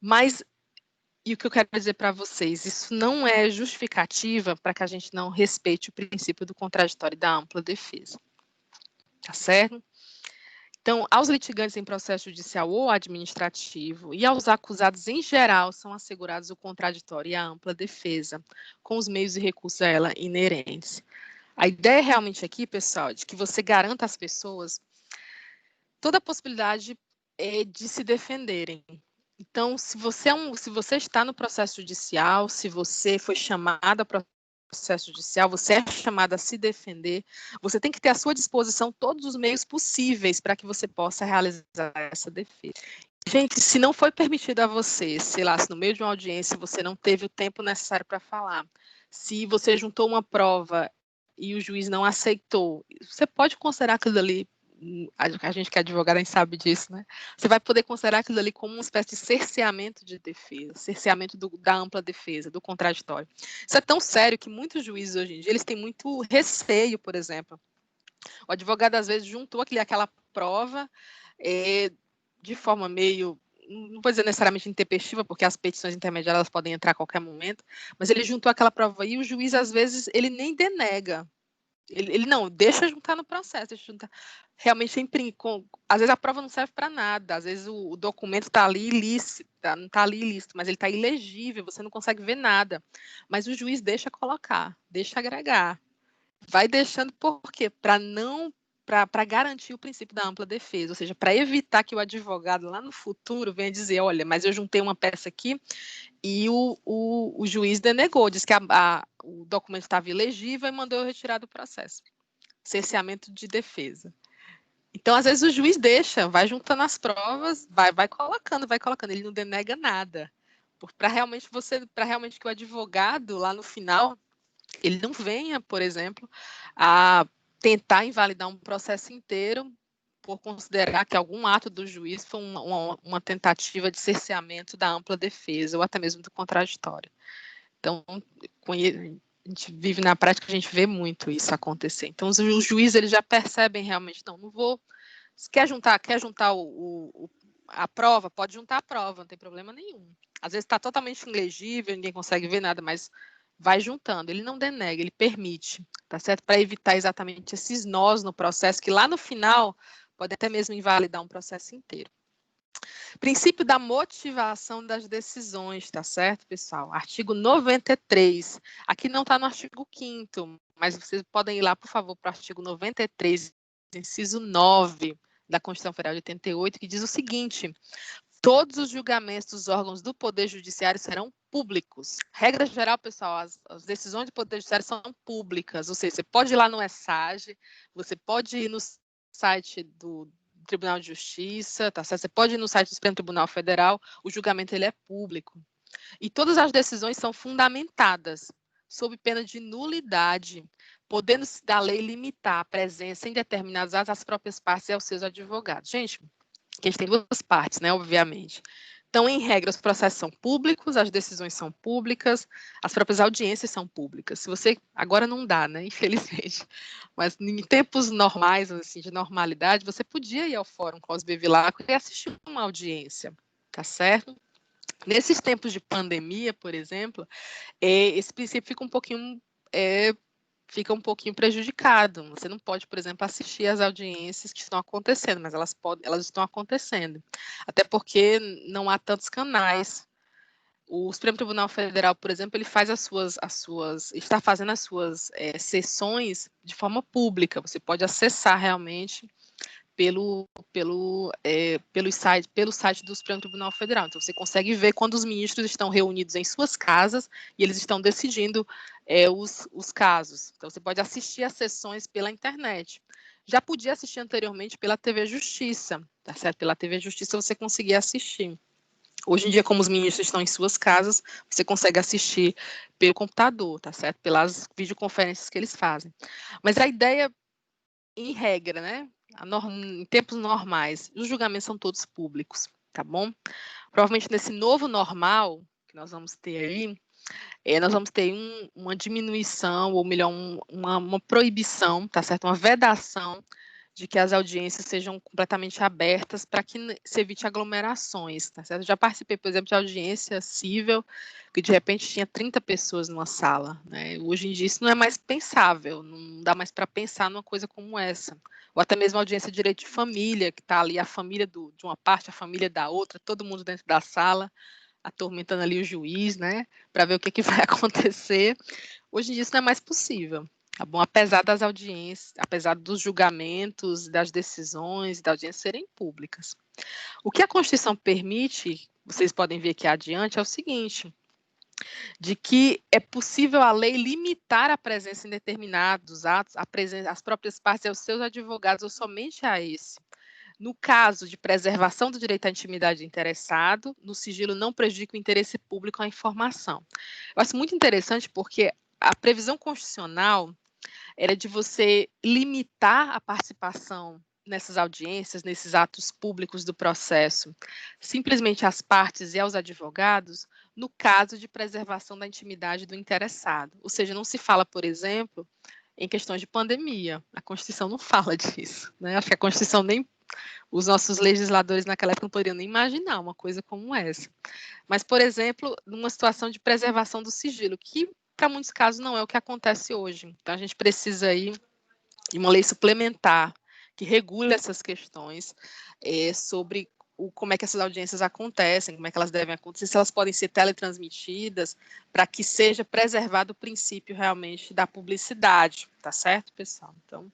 Mas E o que eu quero dizer para vocês, isso não é justificativa para que a gente não respeite o princípio do contraditório e da ampla defesa. Tá certo? Então, aos litigantes em processo judicial ou administrativo e aos acusados em geral são assegurados o contraditório e a ampla defesa, com os meios e recursos a ela inerentes. A ideia realmente aqui, pessoal, de que você garanta às pessoas toda a possibilidade de se defenderem. Então, se você está no processo judicial, se você foi chamado a processo judicial, você é chamado a se defender, você tem que ter à sua disposição todos os meios possíveis para que você possa realizar essa defesa. Gente, se não foi permitido a você, sei lá, se no meio de uma audiência você não teve o tempo necessário para falar, se você juntou uma prova e o juiz não aceitou, você pode considerar aquilo ali, a gente que é advogado, a gente sabe disso, né? Você vai poder considerar aquilo ali como uma espécie de cerceamento de defesa, cerceamento da ampla defesa, do contraditório. Isso é tão sério que muitos juízes hoje em dia, eles têm muito receio, por exemplo. O advogado, às vezes, juntou aquela prova de forma meio, não vou dizer necessariamente intempestiva, porque as petições intermediárias elas podem entrar a qualquer momento, mas ele juntou aquela prova e o juiz, às vezes, ele nem denega. Ele não, deixa juntar no processo, deixa juntar. Realmente, às vezes a prova não serve para nada, às vezes o documento está ali ilícito, não está ali ilícito, mas ele está ilegível, você não consegue ver nada. Mas o juiz deixa colocar, deixa agregar. Vai deixando por quê? Para garantir o princípio da ampla defesa, ou seja, para evitar que o advogado lá no futuro venha dizer, olha, mas eu juntei uma peça aqui e o juiz denegou, disse que o documento estava ilegível e mandou eu retirar do processo. Cerceamento de defesa. Então, às vezes, o juiz deixa, vai juntando as provas, vai colocando, ele não denega nada. Para realmente que o advogado, lá no final, ele não venha, por exemplo, a tentar invalidar um processo inteiro por considerar que algum ato do juiz foi uma tentativa de cerceamento da ampla defesa ou até mesmo do contraditório. Então, a gente vive na prática, a gente vê muito isso acontecer. Então, os juízes eles já percebem realmente, não vou. Se quer juntar a prova, pode juntar a prova, não tem problema nenhum. Às vezes está totalmente ilegível, ninguém consegue ver nada, mas vai juntando. Ele não denega, ele permite, tá certo? Para evitar exatamente esses nós no processo, que lá no final pode até mesmo invalidar um processo inteiro. Princípio da motivação das decisões, tá certo, pessoal? Artigo 93. Aqui não está no artigo 5º, mas vocês podem ir lá, por favor, para o artigo 93, inciso 9 da Constituição Federal de 88, que diz o seguinte: todos os julgamentos dos órgãos do Poder Judiciário serão públicos. Regra geral, pessoal, as decisões do Poder Judiciário são públicas, ou seja, você pode ir lá no ESAGE, você pode ir no site do Tribunal de Justiça, tá certo? Você pode ir no site do Supremo Tribunal Federal, o julgamento ele é público. E todas as decisões são fundamentadas, sob pena de nulidade, podendo-se da lei limitar a presença em determinados atos às próprias partes e aos seus advogados. Gente, que a gente tem duas partes, né, obviamente. Então, em regra, os processos são públicos, as decisões são públicas, as próprias audiências são públicas. Se você, agora não dá, né, infelizmente, mas em tempos normais, assim, de normalidade, você podia ir ao Fórum Cos Bevilacqua e assistir uma audiência, tá certo? Nesses tempos de pandemia, por exemplo, esse princípio fica um pouquinho prejudicado. Você não pode, por exemplo, assistir às audiências que estão acontecendo, mas elas estão acontecendo. Até porque não há tantos canais. O Supremo Tribunal Federal, por exemplo, ele faz está fazendo as suas sessões de forma pública. Você pode acessar realmente pelo site do Supremo Tribunal Federal. Então, você consegue ver quando os ministros estão reunidos em suas casas e eles estão decidindo os casos. Então, você pode assistir às sessões pela internet. Já podia assistir anteriormente pela TV Justiça, tá certo? Pela TV Justiça você conseguia assistir. Hoje em dia, como os ministros estão em suas casas, você consegue assistir pelo computador, tá certo? Pelas videoconferências que eles fazem. Mas a ideia, em regra, né? Em tempos normais, os julgamentos são todos públicos, tá bom? Provavelmente nesse novo normal que nós vamos ter aí, nós vamos ter uma diminuição, ou melhor, uma proibição, tá certo? Uma vedação de que as audiências sejam completamente abertas para que se evite aglomerações, tá certo? Eu já participei, por exemplo, de audiência civil, que de repente tinha 30 pessoas numa sala, né? Hoje em dia isso não é mais pensável, não dá mais para pensar numa coisa como essa. Ou até mesmo audiência de direito de família, que está ali a família de uma parte, a família da outra, todo mundo dentro da sala, atormentando ali o juiz, né? Para ver o que vai acontecer. Hoje em dia isso não é mais possível. Tá bom? Apesar das audiências, apesar dos julgamentos, das decisões, da audiência serem públicas. O que a Constituição permite, vocês podem ver aqui adiante, é o seguinte, de que é possível a lei limitar a presença em determinados atos, as próprias partes e aos seus advogados, ou somente a esse. No caso de preservação do direito à intimidade do interessado, no sigilo não prejudica o interesse público à informação. Eu acho muito interessante porque a previsão constitucional era de você limitar a participação nessas audiências, nesses atos públicos do processo, simplesmente às partes e aos advogados, no caso de preservação da intimidade do interessado. Ou seja, não se fala, por exemplo, em questões de pandemia. A Constituição não fala disso, né? Acho que a Constituição nem os nossos legisladores naquela época não poderiam nem imaginar uma coisa como essa. Mas, por exemplo, numa situação de preservação do sigilo, que para muitos casos não é o que acontece hoje. Então, a gente precisa aí de uma lei suplementar que regule essas questões sobre como é que essas audiências acontecem, como é que elas devem acontecer, se elas podem ser teletransmitidas, para que seja preservado o princípio realmente da publicidade, tá certo, pessoal? Então,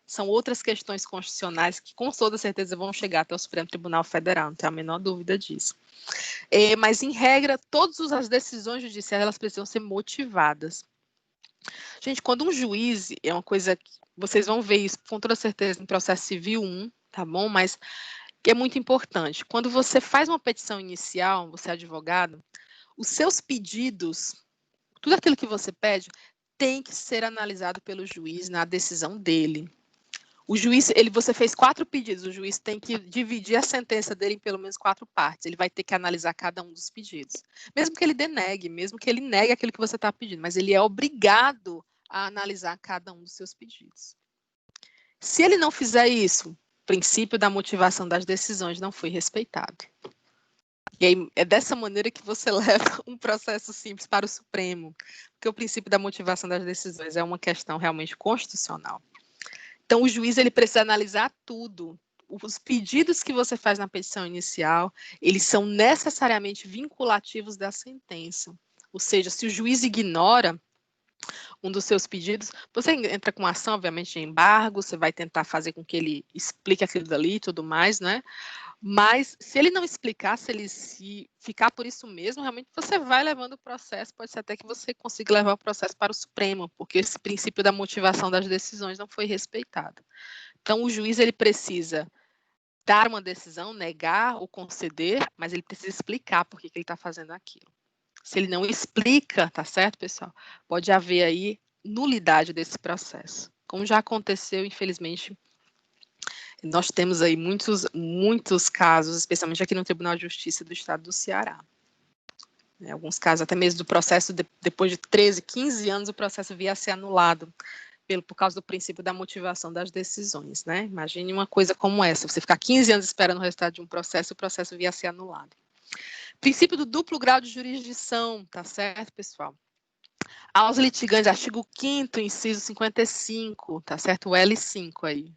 são outras questões constitucionais que, com toda certeza, vão chegar até o Supremo Tribunal Federal, não tenho a menor dúvida disso. Mas, em regra, todas as decisões judiciais elas precisam ser motivadas. Gente, quando um juiz, é uma coisa que vocês vão ver isso com toda certeza em processo civil 1, tá bom? Mas que é muito importante. Quando você faz uma petição inicial, você é advogado, os seus pedidos, tudo aquilo que você pede, tem que ser analisado pelo juiz na decisão dele. O juiz, você fez 4 pedidos, o juiz tem que dividir a sentença dele em pelo menos 4 partes. Ele vai ter que analisar cada um dos pedidos. Mesmo que ele denegue, mesmo que ele negue aquilo que você está pedindo, mas ele é obrigado a analisar cada um dos seus pedidos. Se ele não fizer isso, o princípio da motivação das decisões não foi respeitado. E aí, é dessa maneira que você leva um processo simples para o Supremo, porque o princípio da motivação das decisões é uma questão realmente constitucional. Então, o juiz ele precisa analisar tudo. Os pedidos que você faz na petição inicial, eles são necessariamente vinculativos da sentença. Ou seja, se o juiz ignora um dos seus pedidos, você entra com ação, obviamente, de embargo, você vai tentar fazer com que ele explique aquilo dali e tudo mais, né? Mas se ele não explicar, se ficar por isso mesmo, realmente você vai levando o processo, pode ser até que você consiga levar o processo para o Supremo, porque esse princípio da motivação das decisões não foi respeitado. Então, o juiz ele precisa dar uma decisão, negar ou conceder, mas ele precisa explicar por que ele está fazendo aquilo. Se ele não explica, tá certo, pessoal? Pode haver aí nulidade desse processo. Como já aconteceu, infelizmente, nós temos aí muitos casos, especialmente aqui no Tribunal de Justiça do Estado do Ceará. Em alguns casos, até mesmo do processo, depois de 13, 15 anos, o processo via ser anulado por causa do princípio da motivação das decisões, né? Imagine uma coisa como essa, você ficar 15 anos esperando o resultado de um processo e o processo via ser anulado. Princípio do duplo grau de jurisdição, tá certo, pessoal? Aos litigantes, artigo 5º, inciso 55, tá certo? O L5 aí.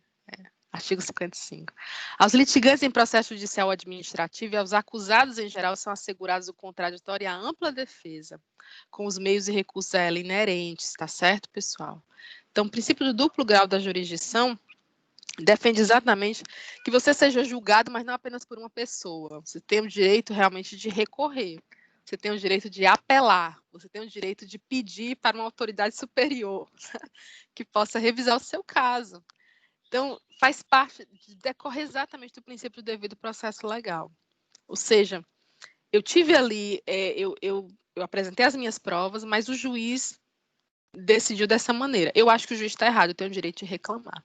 Artigo 55. Aos litigantes em processo judicial administrativo e aos acusados em geral são assegurados o contraditório e a ampla defesa, com os meios e recursos a ela inerentes, tá certo, pessoal? Então, o princípio do duplo grau da jurisdição defende exatamente que você seja julgado, mas não apenas por uma pessoa. Você tem o direito realmente de recorrer, você tem o direito de apelar, você tem o direito de pedir para uma autoridade superior que possa revisar o seu caso. Então, faz parte, decorre exatamente do princípio do devido processo legal. Ou seja, eu tive ali, eu apresentei as minhas provas, mas o juiz decidiu dessa maneira. Eu acho que o juiz está errado, eu tenho o direito de reclamar.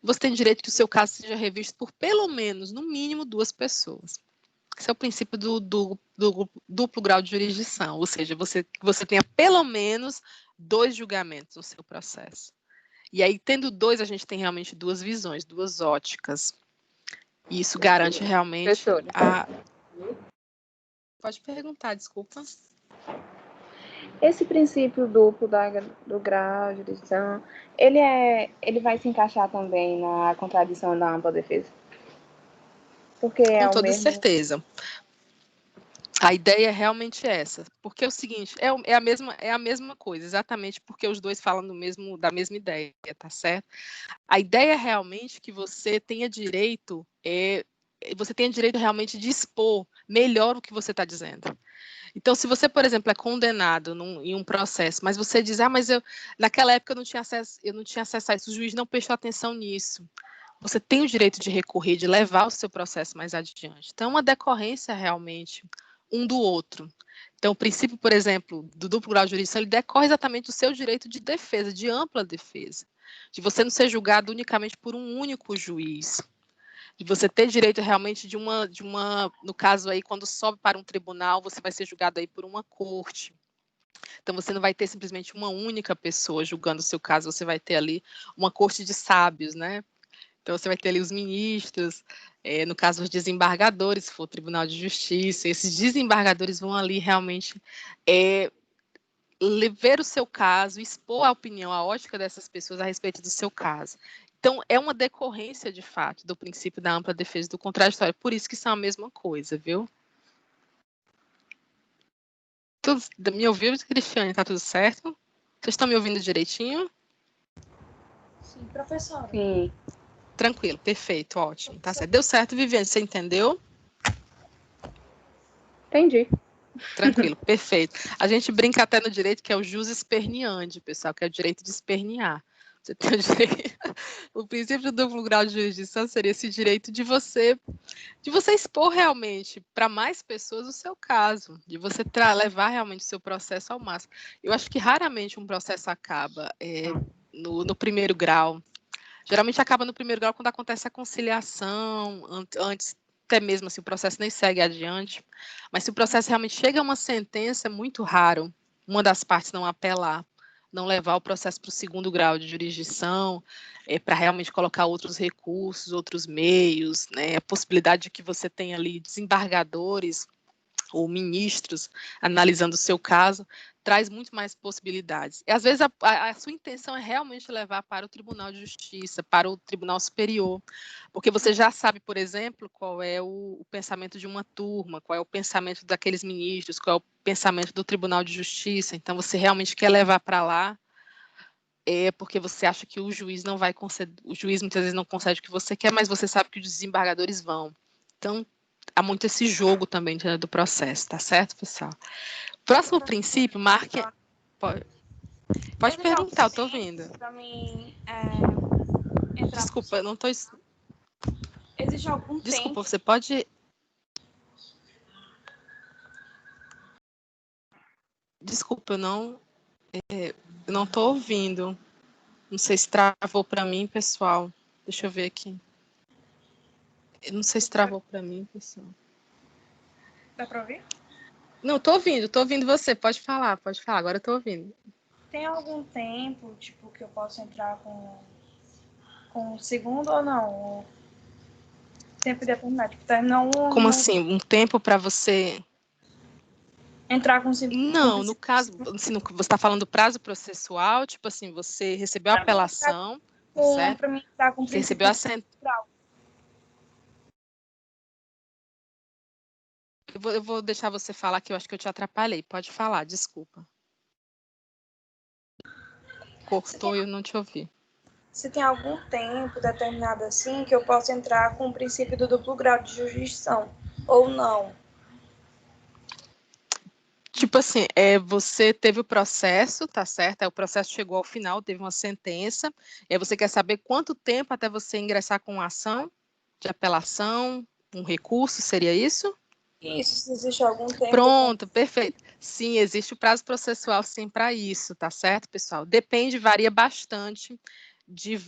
Você tem direito que o seu caso seja revisto por pelo menos, no mínimo, 2 pessoas. Esse é o princípio do duplo grau de jurisdição, ou seja, você tenha pelo menos 2 julgamentos no seu processo. E aí, tendo dois, a gente tem realmente duas visões, duas óticas. E isso garante realmente a... Pode perguntar, desculpa. Esse princípio duplo do grau de jurisdição, ele vai se encaixar também na contradição da ampla defesa? Porque com toda certeza. A ideia é realmente essa, porque é o seguinte, é a mesma coisa, exatamente porque os dois falam da mesma ideia, tá certo? A ideia é realmente que você tenha direito, realmente de expor melhor o que você está dizendo. Então, se você, por exemplo, é condenado em um processo, mas você diz, mas naquela época eu não tinha acesso a isso, o juiz não prestou atenção nisso. Você tem o direito de recorrer, de levar o seu processo mais adiante. Então, é uma decorrência realmente um do outro. Então, o princípio, por exemplo, do duplo grau de jurisdição, ele decorre exatamente do seu direito de defesa, de ampla defesa, de você não ser julgado unicamente por um único juiz, de você ter direito realmente no caso aí, quando sobe para um tribunal, você vai ser julgado aí por uma corte. Então, você não vai ter simplesmente uma única pessoa julgando o seu caso, você vai ter ali uma corte de sábios, né? Então, você vai ter ali os ministros, no caso, os desembargadores, se for o Tribunal de Justiça, esses desembargadores vão ali realmente ver o seu caso, expor a opinião, a ótica dessas pessoas a respeito do seu caso. Então, é uma decorrência, de fato, do princípio da ampla defesa do contraditório, por isso que são a mesma coisa, viu? Me ouviu, Cristiane? Tá tudo certo? Vocês estão me ouvindo direitinho? Sim, professora. Sim. Tranquilo, perfeito, ótimo. Tá certo. Deu certo, Viviane, você entendeu? Entendi. Tranquilo, perfeito. A gente brinca até no direito que é o jus esperneandi, pessoal, que é o direito de espernear. Você tem o direito... O princípio do duplo grau de jurisdição seria esse direito de você expor realmente para mais pessoas o seu caso, de você levar realmente o seu processo ao máximo. Eu acho que raramente um processo acaba no primeiro grau. Geralmente acaba no primeiro grau quando acontece a conciliação, antes até mesmo assim o processo nem segue adiante. Mas se o processo realmente chega a uma sentença, é muito raro uma das partes não apelar, não levar o processo para o segundo grau de jurisdição, para realmente colocar outros recursos, outros meios, né, a possibilidade de que você tenha ali desembargadores ou ministros analisando o seu caso, traz muito mais possibilidades. E, às vezes, a sua intenção é realmente levar para o Tribunal de Justiça, para o Tribunal Superior, porque você já sabe, por exemplo, qual é o pensamento de uma turma, qual é o pensamento daqueles ministros, qual é o pensamento do Tribunal de Justiça, então você realmente quer levar para lá, porque você acha que o juiz não vai conceder, o juiz muitas vezes não concede o que você quer, mas você sabe que os desembargadores vão. Então, há muito esse jogo também dentro do processo, tá certo, pessoal? Próximo princípio, marque... Pode perguntar, eu estou ouvindo. Para mim, Desculpa, eu não estou... Existe algum Desculpa, tempo... você pode... Desculpa, eu não estou ouvindo. Não sei se travou para mim, pessoal. Deixa eu ver aqui. Eu não sei se travou para mim, pessoal. Dá para ouvir? Não, estou ouvindo você. Pode falar. Agora eu estou ouvindo. Tem algum tempo, tipo, que eu posso entrar com o segundo ou não? Tempo determinado. Tipo, terminou Como assim? Um tempo para você... Entrar com o segundo? Não, no caso, assim, você está falando do prazo processual, tipo assim, você recebeu a apelação, certo? Para mim entrar com o Você recebeu a Eu vou deixar você falar, que eu acho que eu te atrapalhei. Pode falar, desculpa. Cortou e eu não te ouvi. Se tem algum tempo determinado assim que eu posso entrar com o princípio do duplo grau de jurisdição, ou não? Tipo assim, você teve o processo, tá certo? O processo chegou ao final, teve uma sentença, e aí você quer saber quanto tempo até você ingressar com uma ação de apelação, um recurso, seria isso? Isso, se existe algum tempo... Pronto, perfeito. Sim, existe o prazo processual sim para isso, tá certo, pessoal? Depende, varia bastante de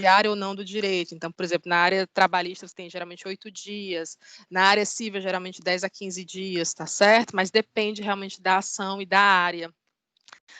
área ou não do direito. Então, por exemplo, na área trabalhista você tem geralmente 8 dias, na área civil geralmente 10 a 15 dias, tá certo? Mas depende realmente da ação e da área.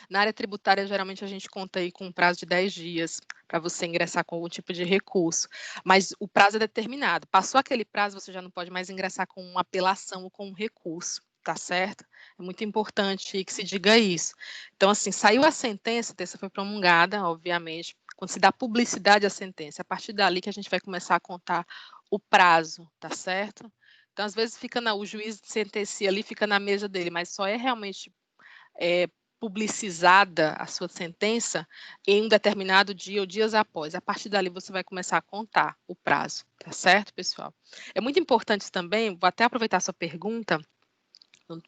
Na área tributária, geralmente a gente conta aí com um prazo de 10 dias para você ingressar com algum tipo de recurso, mas o prazo é determinado. Passou aquele prazo, você já não pode mais ingressar com uma apelação ou com um recurso, tá certo? É muito importante que se diga isso. Então, assim, saiu a sentença foi promulgada, obviamente, quando se dá publicidade à sentença, a partir dali que a gente vai começar a contar o prazo, tá certo? Então, às vezes, o juiz sentencia ali, fica na mesa dele, mas só é realmente é, publicizada a sua sentença em um determinado dia ou dias após. A partir dali você vai começar a contar o prazo, tá certo, pessoal? É muito importante também, vou até aproveitar a sua pergunta.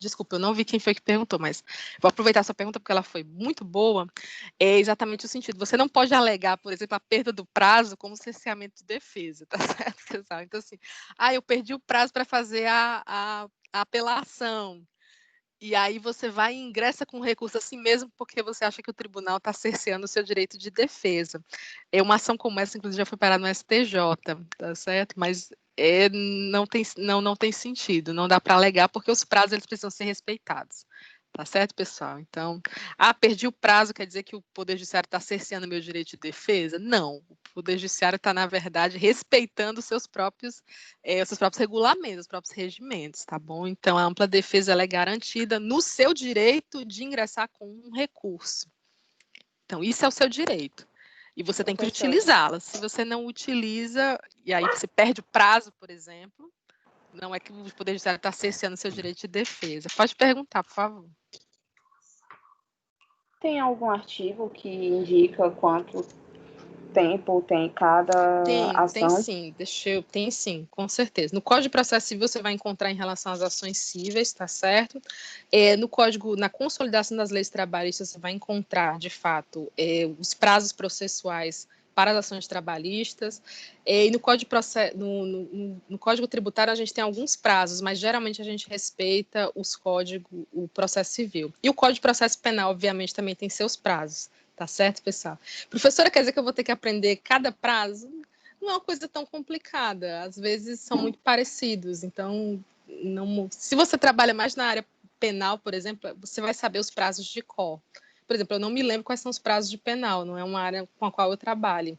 Desculpa, eu não vi quem foi que perguntou, mas vou aproveitar a sua pergunta porque ela foi muito boa. É exatamente o sentido. Você não pode alegar, por exemplo, a perda do prazo como cerceamento de defesa, tá certo, pessoal? Então, assim, eu perdi o prazo para fazer a apelação. E aí você vai e ingressa com recurso assim mesmo porque você acha que o tribunal está cerceando o seu direito de defesa. Uma ação como essa, inclusive, já foi parada no STJ, tá certo? Mas não tem sentido, não dá para alegar porque os prazos eles precisam ser respeitados. Tá certo, pessoal? Então, perdi o prazo, quer dizer que o Poder Judiciário está cerceando meu direito de defesa? Não. O Poder Judiciário está, na verdade, respeitando os seus próprios regulamentos, os próprios regimentos, tá bom? Então, a ampla defesa ela é garantida no seu direito de ingressar com um recurso. Então, isso é o seu direito. E você tem que utilizá-la. Se você não utiliza, e aí você perde o prazo, por exemplo, não é que o Poder Judiciário está cerceando o seu direito de defesa. Pode perguntar, por favor. Tem algum artigo que indica quanto tempo tem cada Tem ação? sim, tem sim, com certeza. No Código de Processo Civil você vai encontrar em relação às ações cíveis, tá certo? No Código, na consolidação das leis trabalhistas, você vai encontrar, de fato, os prazos processuais para as ações trabalhistas. E no Código, no Código Tributário a gente tem alguns prazos, mas geralmente a gente respeita o processo civil. E o Código de Processo Penal, obviamente, também tem seus prazos. Tá certo, pessoal? Professora, quer dizer que eu vou ter que aprender cada prazo? Não é uma coisa tão complicada. Às vezes são muito parecidos. Então, se você trabalha mais na área penal, por exemplo, você vai saber os prazos de cor. Por exemplo, eu não me lembro quais são os prazos de penal, não é uma área com a qual eu trabalho.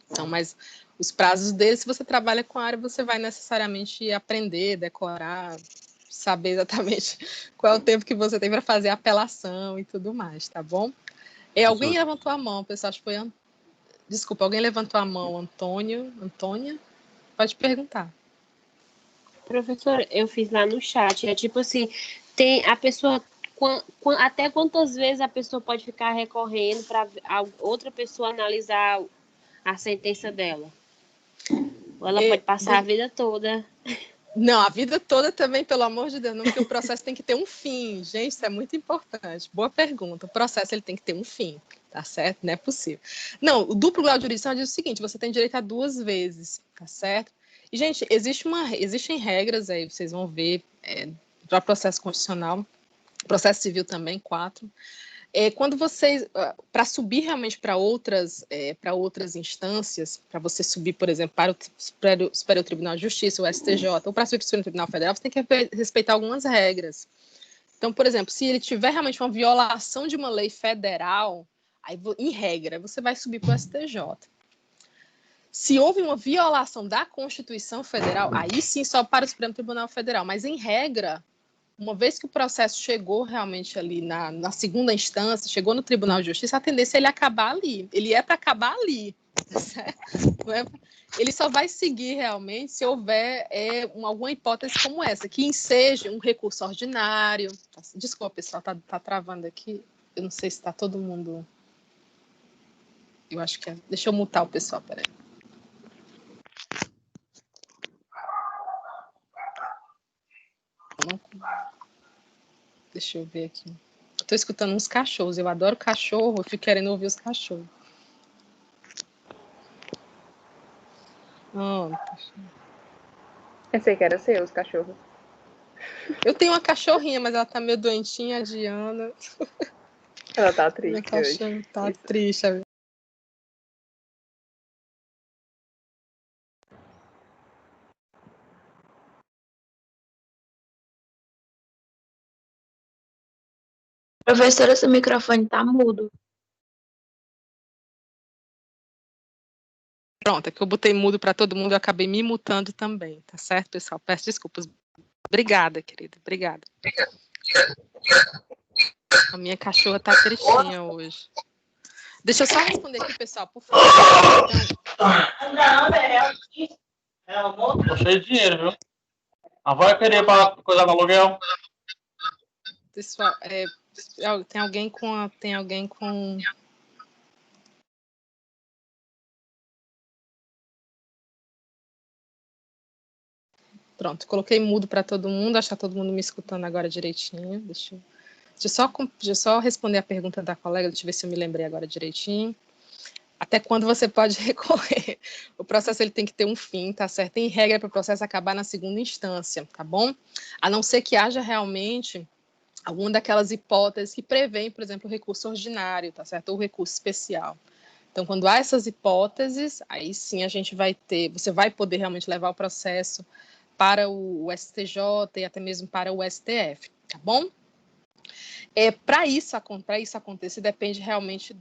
Então, mas os prazos dele, se você trabalha com a área, você vai necessariamente aprender, decorar, saber exatamente qual é o tempo que você tem para fazer a apelação e tudo mais, tá bom? Alguém levantou a mão, pessoal, acho que foi... Desculpa, alguém levantou a mão, Antônia? Pode perguntar. Professora, eu fiz lá no chat, é tipo assim, tem a pessoa, até quantas vezes a pessoa pode ficar recorrendo para outra pessoa analisar a sentença dela? Ou ela pode passar a vida toda? Não, a vida toda também, pelo amor de Deus, não, porque o processo tem que ter um fim. Gente, isso é muito importante. Boa pergunta. O processo ele tem que ter um fim, tá certo? Não é possível. Não, o duplo grau de jurisdição diz o seguinte: você tem direito a 2 vezes, tá certo? E, gente, existem regras aí, vocês vão ver, para processo constitucional, processo civil também, 4. Quando vocês, para subir realmente para outras instâncias, para você subir, por exemplo, para o Superior Tribunal de Justiça, o STJ, ou para subir para o Superior Tribunal Federal, você tem que respeitar algumas regras. Então, por exemplo, se ele tiver realmente uma violação de uma lei federal, aí, em regra, você vai subir para o STJ. Se houve uma violação da Constituição Federal, aí sim só para o Supremo Tribunal Federal, mas em regra, uma vez que o processo chegou realmente ali na segunda instância, chegou no Tribunal de Justiça, a tendência é ele acabar ali. Ele é para acabar ali. Certo? Ele só vai seguir realmente se houver alguma hipótese como essa, que enseje um recurso ordinário. Desculpa, pessoal, tá travando aqui. Eu não sei se está todo mundo... Eu acho que é... Deixa eu mutar o pessoal, peraí. Deixa eu ver aqui. Estou escutando uns cachorros. Eu adoro cachorro, eu fico querendo ouvir os cachorros. Pensei que era seu, os cachorros. Eu tenho uma cachorrinha, mas ela tá meio doentinha, a Diana. Ela tá triste. Minha cachorra hoje. tá Isso. triste. Professora, seu microfone tá mudo. Pronto, é que eu botei mudo para todo mundo e eu acabei me mutando também, tá certo, pessoal? Peço desculpas. Obrigada, querida, obrigada. A minha cachorra tá tristinha hoje. Deixa eu só responder aqui, pessoal, por favor. Tô cheio de dinheiro, viu? A avó ia querer para coisa do aluguel. Pessoal, tem alguém com... Pronto, coloquei mudo para todo mundo, acho que tá todo mundo me escutando agora direitinho. Deixa eu só responder a pergunta da colega, deixa eu ver se eu me lembrei agora direitinho. Até quando você pode recorrer? O processo ele tem que ter um fim, tá certo? Em regra, para o processo acabar na segunda instância, tá bom? A não ser que haja realmente alguma daquelas hipóteses que prevêem, por exemplo, o recurso ordinário, tá certo? Ou o recurso especial. Então, quando há essas hipóteses, aí sim você vai poder realmente levar o processo para o STJ e até mesmo para o STF, tá bom? Para isso acontecer, depende realmente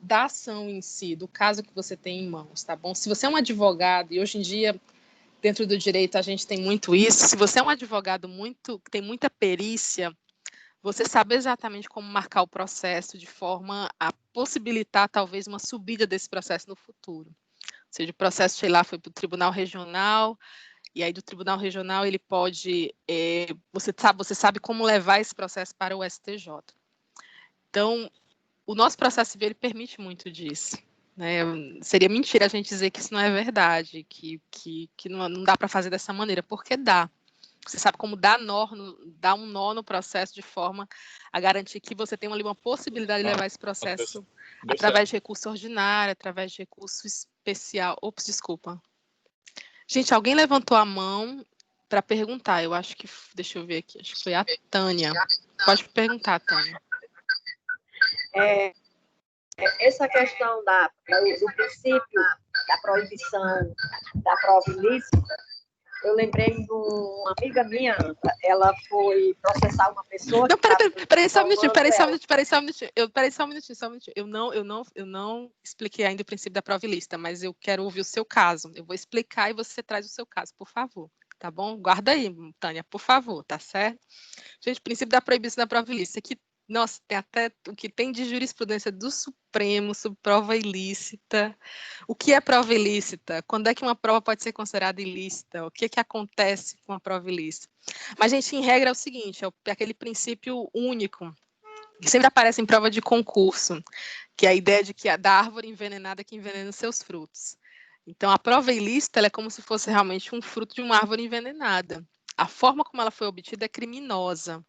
da ação em si, do caso que você tem em mãos, tá bom? Se você é um advogado, e hoje em dia, dentro do direito, a gente tem muito isso, se você é um advogado que tem muita perícia, você sabe exatamente como marcar o processo de forma a possibilitar, talvez, uma subida desse processo no futuro. Ou seja, o processo, sei lá, foi para o Tribunal Regional, e aí do Tribunal Regional ele pode... você sabe como levar esse processo para o STJ. Então, o nosso processo civil ele permite muito disso. Né? Seria mentira a gente dizer que isso não é verdade, que não dá para fazer dessa maneira, porque dá. Você sabe como dar um nó no processo de forma a garantir que você tem ali uma possibilidade de levar esse processo através de recurso ordinário, através de recurso especial. Ops, desculpa. Gente, alguém levantou a mão para perguntar. Eu acho que, deixa eu ver aqui, acho que foi a Tânia. Pode perguntar, Tânia. Essa questão do princípio da proibição da prova ilícita, eu lembrei de uma amiga minha, ela foi processar uma pessoa... Não, peraí, só um minutinho. Eu não expliquei ainda o princípio da prova ilícita, mas eu quero ouvir o seu caso. Eu vou explicar e você traz o seu caso, por favor. Tá bom? Guarda aí, Tânia, por favor, tá certo? Gente, o princípio da proibição da prova ilícita, que, nossa, tem até o que tem de jurisprudência do Supremo sobre prova ilícita. O que é prova ilícita? Quando é que uma prova pode ser considerada ilícita? O que é que acontece com a prova ilícita? Mas, gente, em regra é o seguinte, é aquele princípio único, que sempre aparece em prova de concurso, que é a ideia de que da árvore envenenada que envenena os seus frutos. Então, a prova ilícita ela é como se fosse realmente um fruto de uma árvore envenenada. A forma como ela foi obtida é criminosa.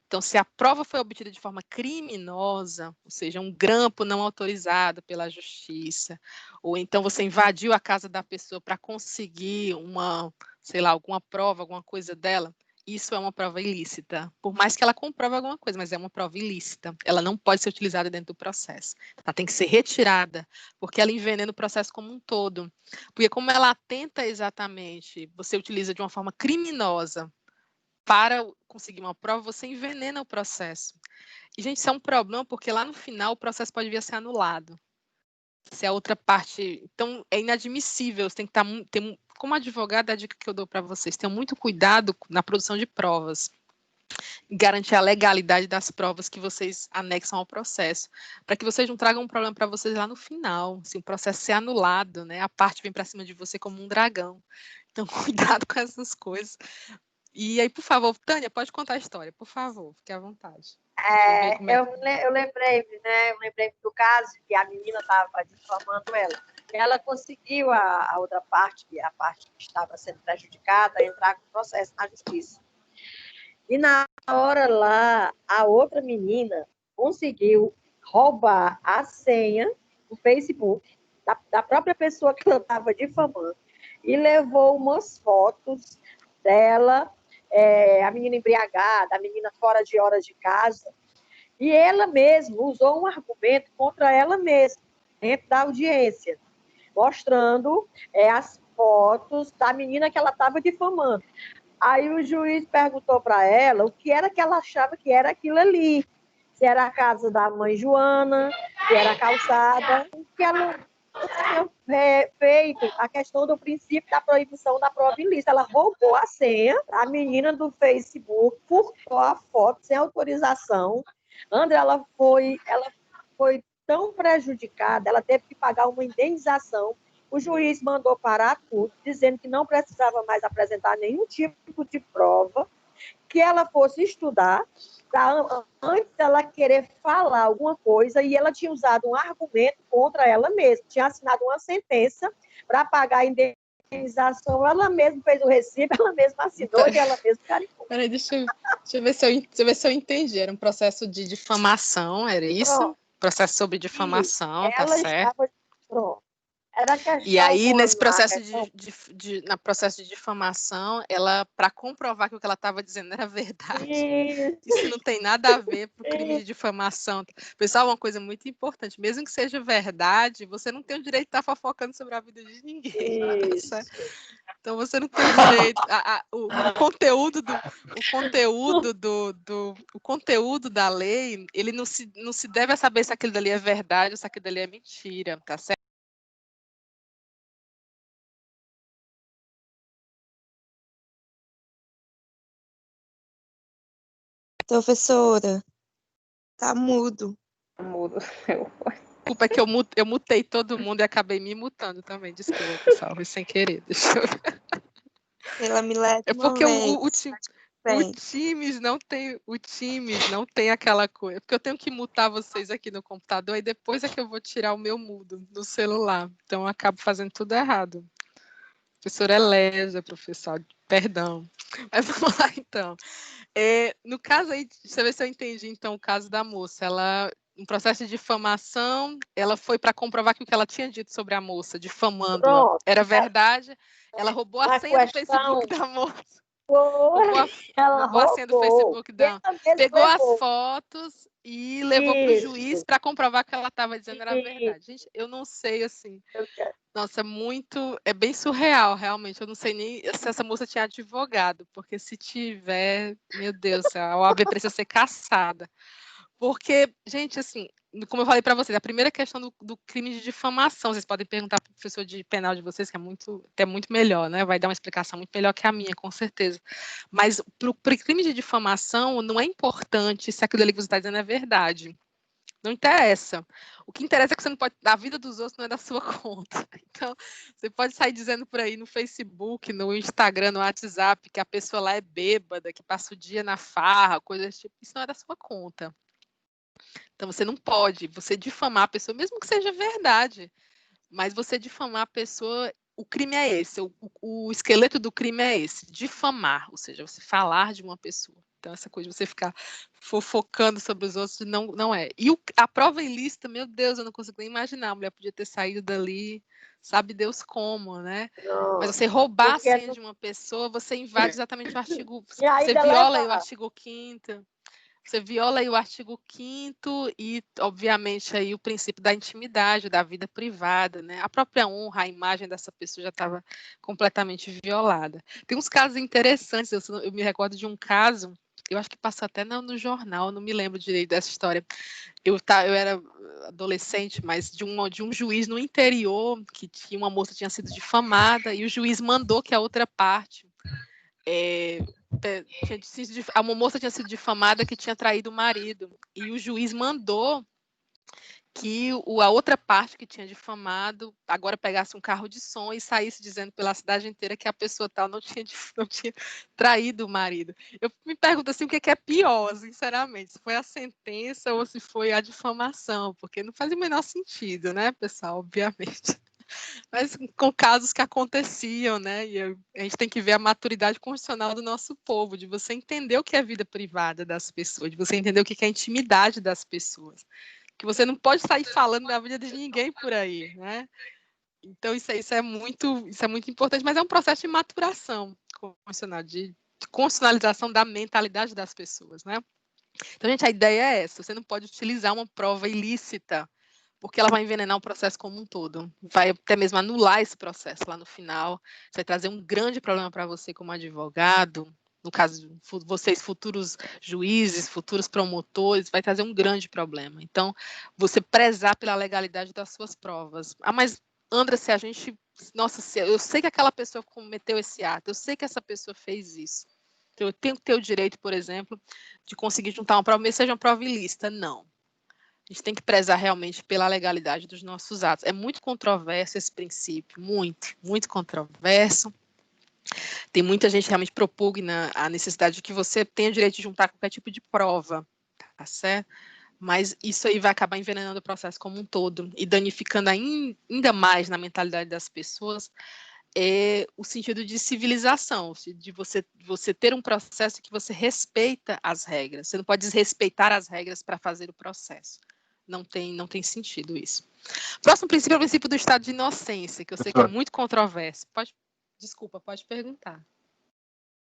Então, se a prova foi obtida de forma criminosa, ou seja, um grampo não autorizado pela justiça, ou então você invadiu a casa da pessoa para conseguir alguma prova, alguma coisa dela, isso é uma prova ilícita. Por mais que ela comprove alguma coisa, mas é uma prova ilícita. Ela não pode ser utilizada dentro do processo. Ela tem que ser retirada, porque ela envenena o processo como um todo. Porque como ela atenta exatamente, você utiliza de uma forma criminosa para conseguir uma prova, você envenena o processo. E, gente, isso é um problema, porque lá no final o processo pode vir a ser anulado. Se a outra parte... Então, é inadmissível. Você tem que estar... Como advogado, a dica que eu dou para vocês, tenham muito cuidado na produção de provas. Garantir a legalidade das provas que vocês anexam ao processo, para que vocês não tragam um problema para vocês lá no final, se o processo ser anulado, né? A parte vem para cima de você como um dragão. Então, cuidado com essas coisas. E aí, por favor, Tânia, pode contar a história, por favor, fique à vontade. Eu lembrei, né? Eu lembrei do caso que a menina estava difamando ela. Ela conseguiu a outra parte, a parte que estava sendo prejudicada, entrar com o processo na justiça. E na hora lá, a outra menina conseguiu roubar a senha do Facebook da própria pessoa que ela estava difamando e levou umas fotos dela, a menina embriagada, a menina fora de horas de casa, e ela mesma usou um argumento contra ela mesma, dentro da audiência, mostrando as fotos da menina que ela estava difamando. Aí o juiz perguntou para ela o que era que ela achava que era aquilo ali. Se era a casa da mãe Joana, se era a calçada, que ela tinha feito a questão do princípio da proibição da prova ilícita. Ela roubou a senha, a menina do Facebook furtou a foto sem autorização. André, ela foi tão prejudicada, ela teve que pagar uma indenização. O juiz mandou parar tudo, dizendo que não precisava mais apresentar nenhum tipo de prova, que ela fosse estudar, antes dela querer falar alguma coisa, e ela tinha usado um argumento contra ela mesma, tinha assinado uma sentença para pagar a indenização, ela mesma fez o recibo, ela mesma assinou e ela mesma carimbou. Peraí, deixa eu ver se eu entendi. Era um processo de difamação, era isso? Pronto. Processo sobre difamação, tá Ela certo. estava... Pronto. Era questão, E aí, nesse processo questão... na processo de difamação, ela, para comprovar que o que ela estava dizendo era verdade, isso não tem nada a ver com o crime de difamação. Pessoal, uma coisa muito importante, mesmo que seja verdade, você não tem o direito de estar fofocando sobre a vida de ninguém. Tá, então você não tem o direito. O conteúdo da lei, ele não se deve a saber se aquilo dali é verdade ou se aquilo dali é mentira, tá certo? Professora, tá mudo. Mudo. Desculpa, é que eu mutei todo mundo e acabei me mutando também. Desculpa, pessoal, foi sem querer. Deixa eu... Pela milésima É porque o Teams não tem aquela coisa. Porque eu tenho que mutar vocês aqui no computador e depois é que eu vou tirar o meu mudo no celular. Então eu acabo fazendo tudo errado. Professora Elésia, professor, perdão. Mas vamos lá, então. No caso aí, deixa eu ver se eu entendi, então, o caso da moça. Ela, em processo de difamação, ela foi para comprovar que o que ela tinha dito sobre a moça, difamando-a, era verdade. Ela roubou a senha do Facebook da moça. Roubou a senha do Facebook dela. Pegou as fotos e levou para o juiz para comprovar que o que ela estava dizendo era verdade. Gente, eu não sei, assim... Nossa, é bem surreal, realmente. Eu não sei nem se essa moça tinha advogado, porque se tiver, meu Deus, a OAB precisa ser caçada. Porque, gente, assim, como eu falei para vocês, a primeira questão do crime de difamação, vocês podem perguntar para o professor de penal de vocês, que é muito melhor, né? Vai dar uma explicação muito melhor que a minha, com certeza. Mas para o crime de difamação, não é importante se aquilo ali que você está dizendo é verdade. Não interessa. O que interessa é que você não pode... A vida dos outros não é da sua conta. Então, você pode sair dizendo por aí no Facebook, no Instagram, no WhatsApp, que a pessoa lá é bêbada, que passa o dia na farra, coisas tipo. Isso não é da sua conta. Então, você não pode. Você difamar a pessoa, mesmo que seja verdade. Mas você difamar a pessoa... O crime é esse. O esqueleto do crime é esse. Difamar. Ou seja, você falar de uma pessoa. Então, essa coisa de você ficar fofocando sobre os outros não é. E a prova ilícita, meu Deus, eu não consigo nem imaginar. A mulher podia ter saído dali, sabe Deus como, né? Mas você roubar a senha de uma pessoa, você invade exatamente o artigo... Você viola aí o artigo 5º. Você viola aí o artigo 5º e, obviamente, aí o princípio da intimidade, da vida privada, né? A própria honra, a imagem dessa pessoa já estava completamente violada. Tem uns casos interessantes, eu me recordo de um caso, eu acho que passou até no jornal, não me lembro direito dessa história. Eu era adolescente, mas de um juiz no interior, que uma moça tinha sido difamada, e o juiz mandou que a outra parte... uma moça tinha sido difamada que tinha traído o marido, e o juiz mandou que a outra parte que tinha difamado agora pegasse um carro de som e saísse dizendo pela cidade inteira que a pessoa tal não tinha traído o marido. Eu me pergunto assim, o que é pior, sinceramente, se foi a sentença ou se foi a difamação, porque não faz o menor sentido, né, pessoal, obviamente. Mas com casos que aconteciam, né? E a gente tem que ver a maturidade constitucional do nosso povo, de você entender o que é vida privada das pessoas, de você entender o que é a intimidade das pessoas. Que você não pode sair falando da vida de ninguém por aí, né? Então, isso é muito importante, mas é um processo de maturação constitucional, de constitucionalização da mentalidade das pessoas, né? Então, gente, a ideia é essa: você não pode utilizar uma prova ilícita porque ela vai envenenar o processo como um todo, vai até mesmo anular esse processo lá no final, vai trazer um grande problema para você como advogado, no caso de vocês futuros juízes, futuros promotores, vai trazer um grande problema. Então, você prezar pela legalidade das suas provas. Ah, mas Andra, se a gente, nossa, eu sei que aquela pessoa cometeu esse ato, eu sei que essa pessoa fez isso. Então, eu tenho que ter o direito, por exemplo, de conseguir juntar uma prova, mesmo que seja uma prova ilícita. Não. A gente tem que prezar realmente pela legalidade dos nossos atos. É muito controverso esse princípio, muito controverso. Tem muita gente que realmente propugna a necessidade de que você tenha o direito de juntar qualquer tipo de prova, tá certo? Mas isso aí vai acabar envenenando o processo como um todo e danificando ainda mais na mentalidade das pessoas o sentido de civilização, de você ter um processo que você respeita as regras. Você não pode desrespeitar as regras para fazer o processo. Não tem sentido isso. Próximo princípio é o princípio do estado de inocência, que eu sei que é muito controverso. Pode perguntar.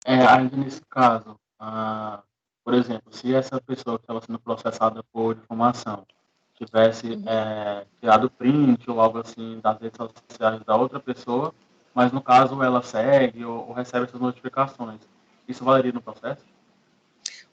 Ainda nesse caso, por exemplo, se essa pessoa que estava sendo processada por difamação tivesse tirado print ou algo assim das redes sociais da outra pessoa, mas no caso ela segue ou recebe essas notificações, isso valeria no processo?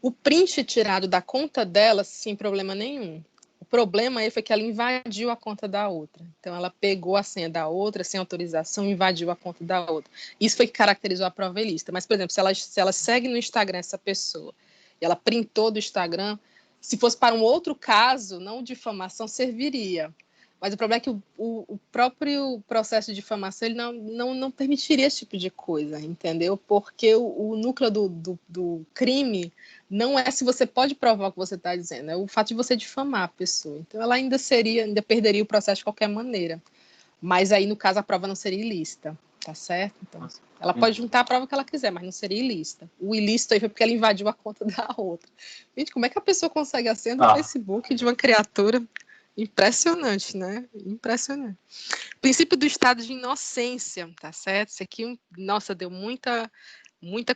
O print tirado da conta dela, sem problema nenhum. O problema aí foi que ela invadiu a conta da outra. Então, ela pegou a senha da outra, sem autorização, e invadiu a conta da outra. Isso foi que caracterizou a prova ilícita. Mas, por exemplo, se ela segue no Instagram essa pessoa, e ela printou do Instagram, se fosse para um outro caso, não difamação, serviria. Mas o problema é que o próprio processo de difamação ele não permitiria esse tipo de coisa, entendeu? Porque o núcleo do crime não é se você pode provar o que você está dizendo, é o fato de você difamar a pessoa. Então, ela ainda perderia o processo de qualquer maneira. Mas aí, no caso, a prova não seria ilícita, tá certo? Então, ela pode juntar a prova que ela quiser, mas não seria ilícita. O ilícito aí foi porque ela invadiu a conta da outra. Gente, como é que a pessoa consegue a senha do Facebook de uma criatura? Impressionante, né? Impressionante. Princípio do estado de inocência, tá certo? Isso aqui, nossa, deu muita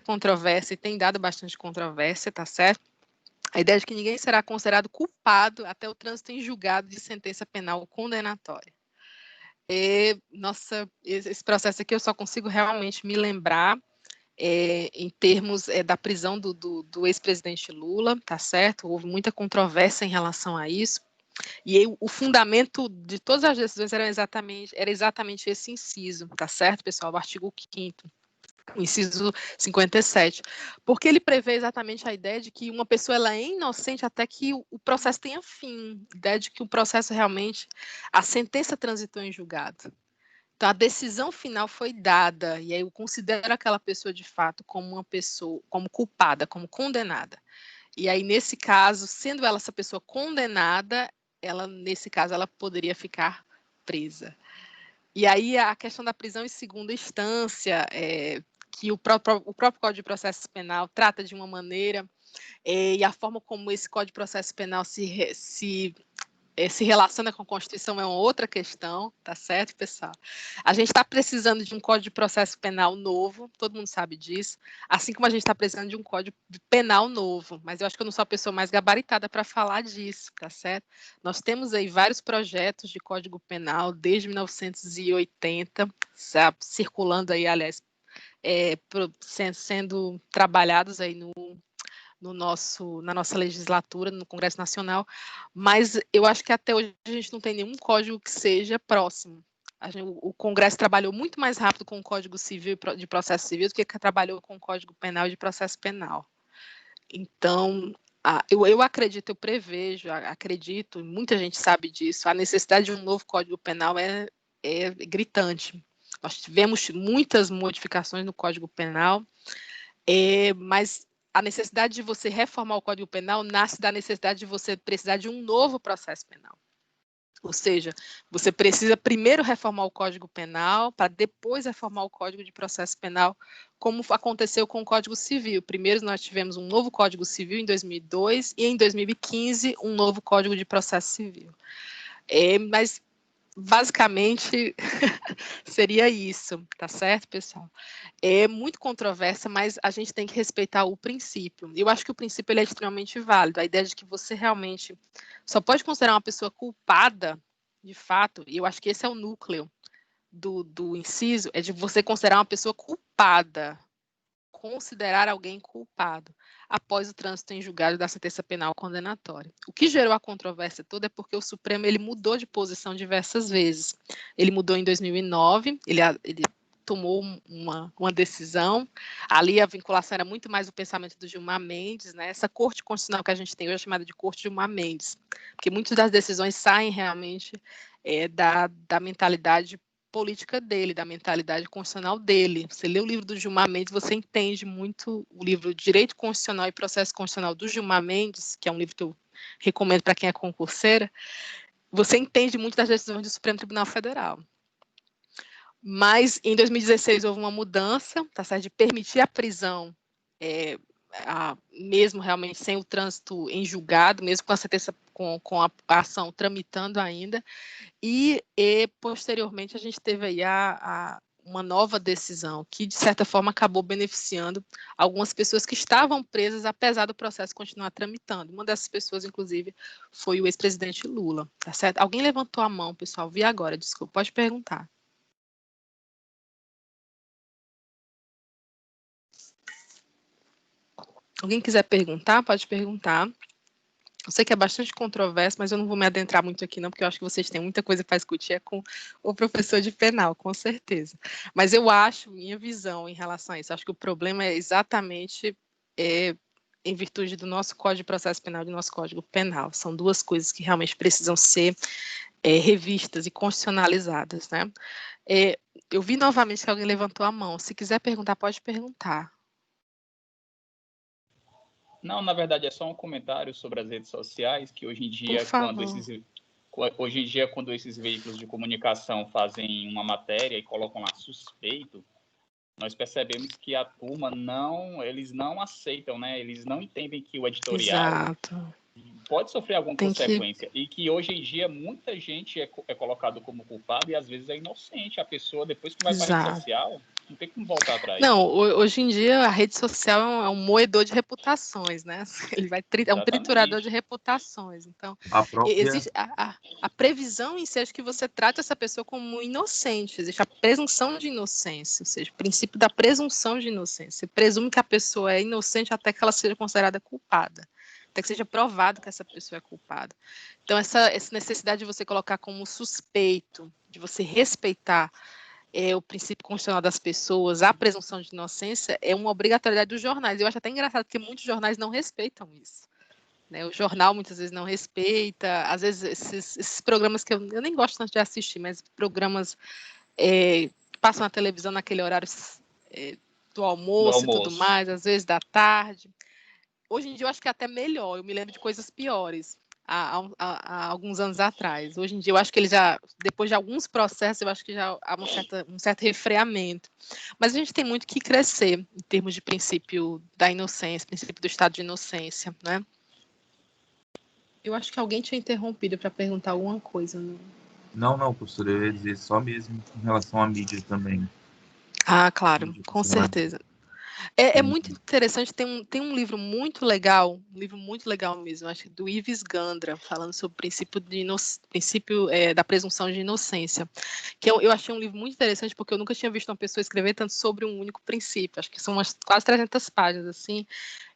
controvérsia e tem dado bastante controvérsia, tá certo? A ideia de que ninguém será considerado culpado até o trânsito em julgado de sentença penal condenatória. Nossa, esse processo aqui eu só consigo realmente me lembrar em termos da prisão do ex-presidente Lula, tá certo? Houve muita controvérsia em relação a isso. E o fundamento de todas as decisões era exatamente esse inciso, tá certo, pessoal? O artigo 5º, o inciso 57, porque ele prevê exatamente a ideia de que uma pessoa ela é inocente até que o processo tenha fim, a ideia de que o processo realmente, a sentença transitou em julgado. Então, a decisão final foi dada, e aí eu considero aquela pessoa de fato como uma pessoa, como culpada, como condenada. E aí, nesse caso, sendo ela essa pessoa condenada, nesse caso, ela poderia ficar presa. E aí, a questão da prisão em segunda instância, que o próprio Código de Processo Penal trata de uma maneira, e a forma como esse Código de Processo Penal se relaciona com a Constituição é uma outra questão, tá certo, pessoal? A gente está precisando de um Código de Processo Penal novo, todo mundo sabe disso, assim como a gente está precisando de um Código Penal novo, mas eu acho que eu não sou a pessoa mais gabaritada para falar disso, tá certo? Nós temos aí vários projetos de Código Penal desde 1980, sabe, circulando aí, aliás, sendo trabalhados aí na nossa legislatura, no Congresso Nacional, mas eu acho que até hoje a gente não tem nenhum código que seja próximo. O Congresso trabalhou muito mais rápido com o Código Civil de Processo Civil do que trabalhou com o Código Penal e de Processo Penal. Então, eu acredito, eu prevejo, acredito, muita gente sabe disso, a necessidade de um novo Código Penal é gritante. Nós tivemos muitas modificações no Código Penal, mas a necessidade de você reformar o Código Penal nasce da necessidade de você precisar de um novo processo penal. Ou seja, você precisa primeiro reformar o Código Penal para depois reformar o Código de Processo Penal, como aconteceu com o Código Civil. Primeiro nós tivemos um novo Código Civil em 2002 e em 2015 um novo Código de Processo Civil. Mas basicamente seria isso, tá certo, pessoal? É muito controversa, mas a gente tem que respeitar o princípio. Eu acho que o princípio ele é extremamente válido. A ideia de que você realmente só pode considerar uma pessoa culpada de fato, e eu acho que esse é o núcleo do inciso, é de você considerar uma pessoa culpada, considerar alguém culpado após o trânsito em julgado da sentença penal condenatória. O que gerou a controvérsia toda é porque o Supremo ele mudou de posição diversas vezes. Ele mudou em 2009, ele tomou uma decisão, ali a vinculação era muito mais o pensamento do Gilmar Mendes, né? Essa corte constitucional que a gente tem hoje é chamada de corte Gilmar Mendes, porque muitas das decisões saem realmente da mentalidade política dele, da mentalidade constitucional dele. Você lê o livro do Gilmar Mendes, você entende muito o livro Direito Constitucional e Processo Constitucional do Gilmar Mendes, que é um livro que eu recomendo para quem é concurseira, você entende muito das decisões do Supremo Tribunal Federal. Mas em 2016 houve uma mudança, tá certo, de permitir a prisão, mesmo realmente sem o trânsito em julgado, mesmo com a sentença, com a ação tramitando ainda, e posteriormente a gente teve aí uma nova decisão que, de certa forma, acabou beneficiando algumas pessoas que estavam presas, apesar do processo continuar tramitando. Uma dessas pessoas, inclusive, foi o ex-presidente Lula, tá certo? Alguém levantou a mão, pessoal, vi agora, desculpa, pode perguntar. Alguém quiser perguntar, pode perguntar. Eu sei que é bastante controverso, mas eu não vou me adentrar muito aqui não, porque eu acho que vocês têm muita coisa para discutir com o professor de penal, com certeza. Mas eu acho, minha visão em relação a isso, acho que o problema é exatamente em virtude do nosso Código de Processo Penal e do nosso Código Penal. São duas coisas que realmente precisam ser revistas e constitucionalizadas, né? Eu vi novamente que alguém levantou a mão. Se quiser perguntar, pode perguntar. Não, na verdade é só um comentário sobre as redes sociais, que hoje em dia, quando esses veículos de comunicação fazem uma matéria e colocam lá suspeito, nós percebemos que a turma eles não aceitam, né? Eles não entendem que o editorial pode sofrer alguma consequência e que hoje em dia muita gente é colocado como culpado e às vezes é inocente. A pessoa, depois que vai para a rede social, não tem como voltar atrás. Não, hoje em dia a rede social é um moedor de reputações, né? Ele é um triturador de reputações. Então, existe a previsão em si, acho que você trata essa pessoa como inocente. Existe a presunção de inocência, ou seja, o princípio da presunção de inocência. Você presume que a pessoa é inocente até que ela seja considerada culpada, até que seja provado que essa pessoa é culpada. Então, essa necessidade de você colocar como suspeito, de você respeitar o princípio constitucional das pessoas, a presunção de inocência, é uma obrigatoriedade dos jornais. Eu acho até engraçado que muitos jornais não respeitam isso, né? O jornal muitas vezes não respeita, às vezes esses programas que eu nem gosto tanto de assistir, mas programas que passam na televisão naquele horário do almoço e tudo mais, às vezes da tarde. Hoje em dia eu acho que é até melhor, eu me lembro de coisas piores há alguns anos atrás. Hoje em dia eu acho que ele já, depois de alguns processos, eu acho que já há um certo refreamento. Mas a gente tem muito que crescer em termos de princípio da inocência, princípio do estado de inocência, né? Eu acho que alguém tinha interrompido para perguntar alguma coisa. Né? Não, professora, eu ia dizer só mesmo em relação à mídia também. Ah, claro, com certeza. É muito interessante, tem um livro muito legal mesmo, acho que do Ives Gandra, falando sobre o princípio da presunção de inocência, que eu achei um livro muito interessante, porque eu nunca tinha visto uma pessoa escrever tanto sobre um único princípio, acho que são quase 300 páginas, assim,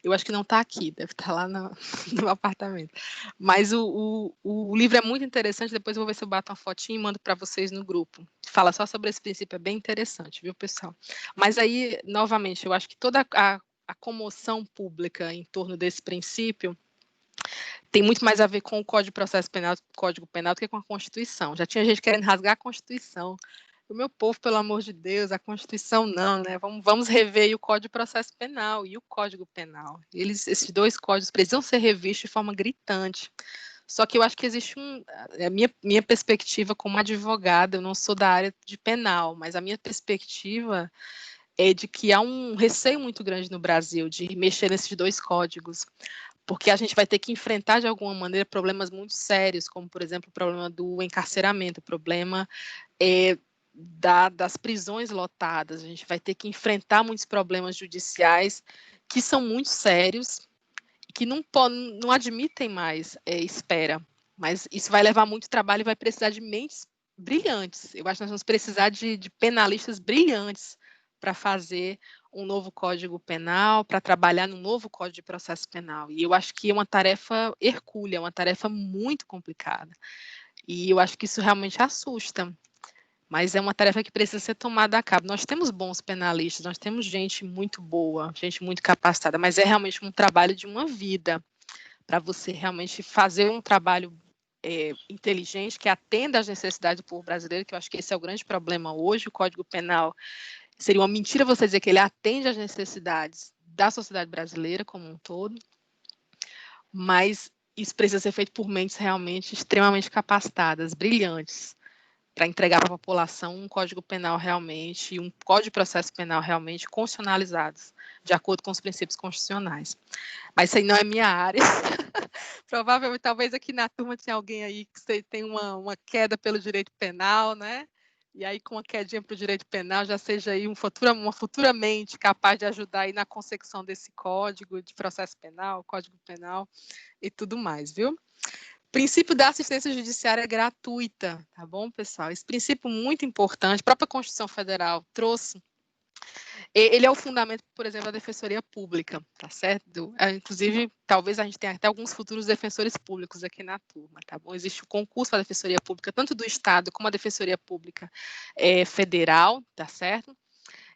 eu acho que não está aqui, deve estar lá no apartamento, mas o livro é muito interessante, depois eu vou ver se eu bato uma fotinha e mando para vocês no grupo, fala só sobre esse princípio, é bem interessante, viu, pessoal? Mas aí, novamente, eu acho que toda a comoção pública em torno desse princípio tem muito mais a ver com o Código de Processo Penal, Código Penal, do que com a Constituição. Já tinha gente querendo rasgar a Constituição. O meu povo, pelo amor de Deus, a Constituição não, né? Vamos rever o Código de Processo Penal e o Código Penal. Esses dois códigos precisam ser revistos de forma gritante. Só que eu acho que existe a minha perspectiva como advogada, eu não sou da área de penal, mas a minha perspectiva é de que há um receio muito grande no Brasil de mexer nesses dois códigos, porque a gente vai ter que enfrentar, de alguma maneira, problemas muito sérios, como, por exemplo, o problema do encarceramento, o problema das prisões lotadas. A gente vai ter que enfrentar muitos problemas judiciais que são muito sérios, que não admitem mais espera. Mas isso vai levar muito trabalho e vai precisar de mentes brilhantes. Eu acho que nós vamos precisar de penalistas brilhantes para fazer um novo Código Penal, para trabalhar no novo Código de Processo Penal. E eu acho que é uma tarefa hercúlea, uma tarefa muito complicada. E eu acho que isso realmente assusta. Mas é uma tarefa que precisa ser tomada a cabo. Nós temos bons penalistas, nós temos gente muito boa, gente muito capacitada, mas é realmente um trabalho de uma vida para você realmente fazer um trabalho inteligente que atenda às necessidades do povo brasileiro, que eu acho que esse é o grande problema hoje. O Código Penal seria uma mentira você dizer que ele atende às necessidades da sociedade brasileira como um todo, mas isso precisa ser feito por mentes realmente extremamente capacitadas, brilhantes, para entregar para a população um Código Penal realmente, um Código de Processo Penal realmente constitucionalizados, de acordo com os princípios constitucionais. Mas isso aí não é minha área. Provavelmente, talvez aqui na turma tinha alguém aí que tem uma queda pelo direito penal, né? E aí, com uma quedinha para o direito penal, já seja aí uma futuramente capaz de ajudar aí na consecução desse código de processo penal, código penal e tudo mais, viu? O princípio da assistência judiciária gratuita, tá bom, pessoal? Esse princípio muito importante, a própria Constituição Federal trouxe. Ele é o fundamento, por exemplo, da Defensoria Pública, tá certo? Inclusive, talvez a gente tenha até alguns futuros defensores públicos aqui na turma, tá bom? Existe o concurso para a Defensoria Pública, tanto do Estado como a Defensoria Pública Federal, tá certo?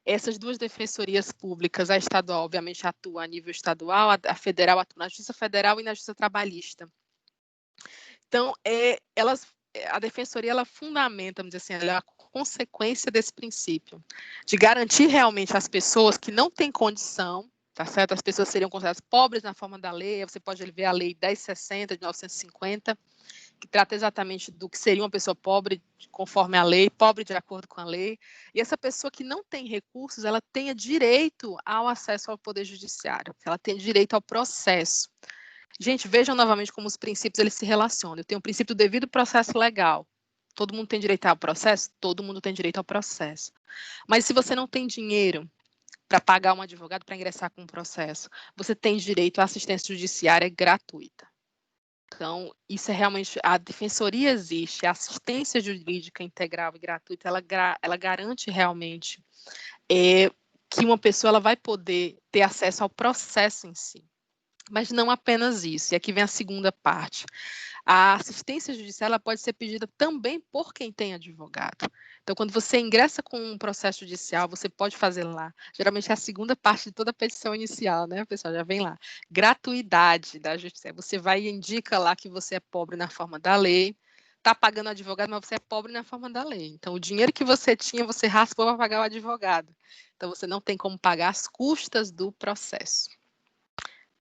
Essas duas defensorias públicas, a estadual, obviamente, atua a nível estadual, a federal atua na Justiça Federal e na Justiça Trabalhista. Então, a defensoria, ela fundamenta, vamos dizer assim, ela é a consequência desse princípio, de garantir realmente às pessoas que não têm condição, tá certo? As pessoas seriam consideradas pobres na forma da lei, você pode ver a Lei 1060 de 1950, que trata exatamente do que seria uma pessoa pobre conforme a lei, pobre de acordo com a lei, e essa pessoa que não tem recursos, ela tenha direito ao acesso ao Poder Judiciário, ela tem direito ao processo. Gente, vejam novamente como os princípios eles se relacionam. Eu tenho o princípio do devido processo legal. Todo mundo tem direito ao processo? Todo mundo tem direito ao processo. Mas se você não tem dinheiro para pagar um advogado para ingressar com um processo, você tem direito à assistência judiciária gratuita. Então, isso é realmente, a defensoria existe, a assistência jurídica integral e gratuita, ela garante realmente que uma pessoa ela vai poder ter acesso ao processo em si. Mas não apenas isso, e aqui vem a segunda parte. A assistência judicial ela pode ser pedida também por quem tem advogado. Então, quando você ingressa com um processo judicial, você pode fazer lá. Geralmente é a segunda parte de toda a petição inicial, né, pessoal? Já vem lá. Gratuidade da justiça. Você vai e indica lá que você é pobre na forma da lei, está pagando advogado, mas você é pobre na forma da lei. Então, o dinheiro que você tinha, você raspou para pagar o advogado. Então, você não tem como pagar as custas do processo.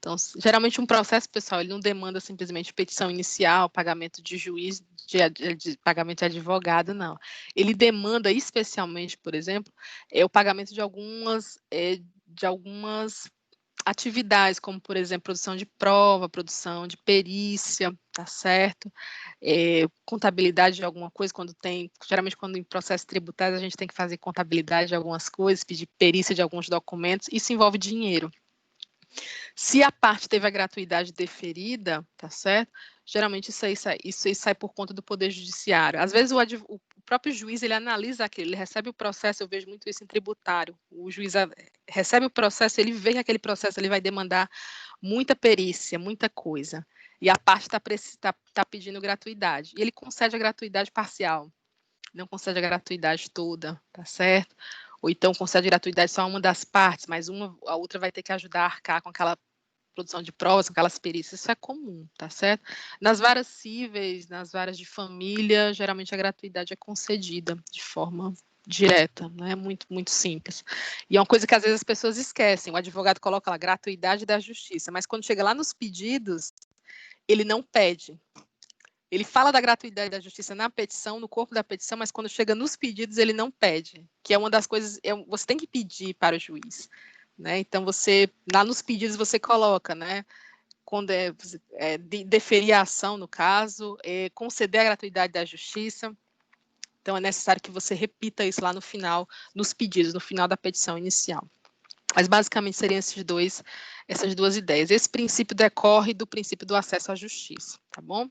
Então, geralmente um processo, pessoal, ele não demanda simplesmente petição inicial, pagamento de juiz, de pagamento de advogado, não. Ele demanda especialmente, por exemplo, o pagamento de algumas atividades, como, por exemplo, produção de prova, produção de perícia, tá certo? Contabilidade de alguma coisa, geralmente quando em processo tributário a gente tem que fazer contabilidade de algumas coisas, pedir perícia de alguns documentos, isso envolve dinheiro. Se a parte teve a gratuidade deferida, tá certo? Geralmente isso aí sai por conta do Poder Judiciário. Às vezes o próprio juiz, ele analisa aquilo, ele recebe o processo, eu vejo muito isso em tributário. O juiz recebe o processo, ele vê que aquele processo ele vai demandar muita perícia, muita coisa. E a parte está pedindo gratuidade. E ele concede a gratuidade parcial, não concede a gratuidade toda, tá certo? Ou então concede gratuidade só a uma das partes, mas a outra vai ter que ajudar a arcar com aquela produção de provas, com aquelas perícias. Isso é comum, tá certo? Nas varas cíveis, nas varas de família, geralmente a gratuidade é concedida de forma direta, não é muito, muito simples. E é uma coisa que às vezes as pessoas esquecem, o advogado coloca lá gratuidade da justiça, mas quando chega lá nos pedidos, ele não pede. Ele fala da gratuidade da justiça na petição, no corpo da petição, mas quando chega nos pedidos, ele não pede, que é uma das coisas, você tem que pedir para o juiz, né? Então, lá nos pedidos você coloca, né? Quando deferir a ação, no caso, conceder a gratuidade da justiça. Então, é necessário que você repita isso lá no final, nos pedidos, no final da petição inicial. Mas basicamente seriam essas duas ideias. Esse princípio decorre do princípio do acesso à justiça, tá bom?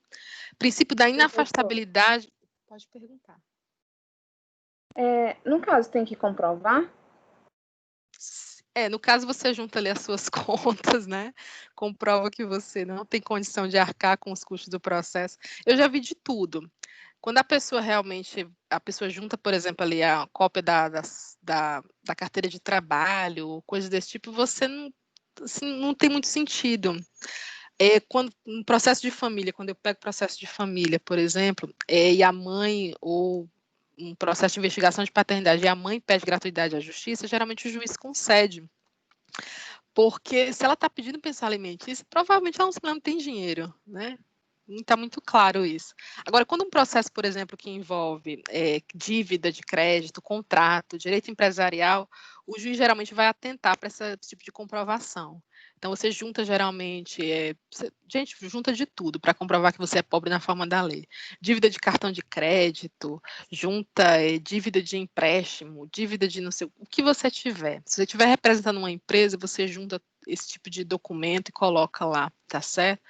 Princípio da inafastabilidade. Pode perguntar. No caso, tem que comprovar? No caso, você junta ali as suas contas, né? Comprova que você não tem condição de arcar com os custos do processo. Eu já vi de tudo. Quando a pessoa junta, por exemplo, ali a cópia da carteira de trabalho, coisas desse tipo, você não, assim, não tem muito sentido. Quando um processo de família, quando eu pego processo de família, por exemplo, e a mãe, ou um processo de investigação de paternidade, e a mãe pede gratuidade à justiça, geralmente o juiz concede. Porque se ela está pedindo pensão alimentícia, provavelmente ela não tem dinheiro, né? Não está muito claro isso. Agora, quando um processo, por exemplo, que envolve dívida de crédito, contrato, direito empresarial, o juiz geralmente vai atentar para esse tipo de comprovação. Então, você junta geralmente, junta de tudo para comprovar que você é pobre na forma da lei. Dívida de cartão de crédito, junta dívida de empréstimo, dívida de não sei o que você tiver. Se você estiver representando uma empresa, você junta esse tipo de documento e coloca lá, tá certo?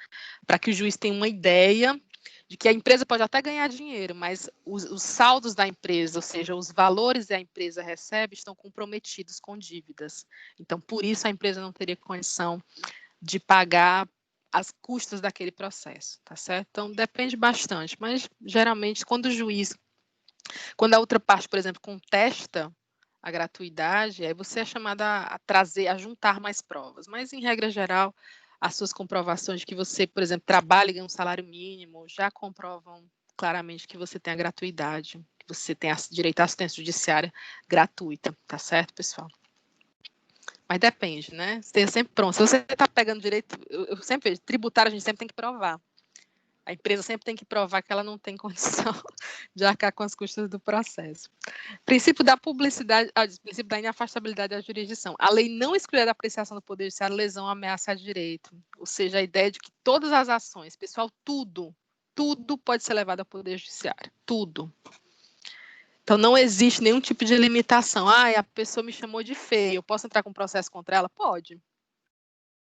Para que o juiz tenha uma ideia de que a empresa pode até ganhar dinheiro, mas os saldos da empresa, ou seja, os valores que a empresa recebe, estão comprometidos com dívidas. Então, por isso, a empresa não teria condição de pagar as custas daquele processo, tá certo? Então, depende bastante, mas, geralmente, quando a outra parte, por exemplo, contesta a gratuidade, aí você é chamada a juntar mais provas, mas, em regra geral, as suas comprovações de que você, por exemplo, trabalha e ganha um salário mínimo, já comprovam claramente que você tem a gratuidade, que você tem direito à assistência judiciária gratuita, tá certo, pessoal? Mas depende, né? Você esteja sempre pronto. Se você está pegando direito, eu sempre vejo, tributário a gente sempre tem que provar. A empresa sempre tem que provar que ela não tem condição de arcar com as custas do processo. Princípio da publicidade, princípio da inafastabilidade da jurisdição. A lei não exclui da apreciação do Poder Judiciário lesão ou ameaça a direito. Ou seja, a ideia de que todas as ações, pessoal, tudo pode ser levado ao Poder Judiciário. Tudo. Então, não existe nenhum tipo de limitação. A pessoa me chamou de feia, eu posso entrar com processo contra ela? Pode. Não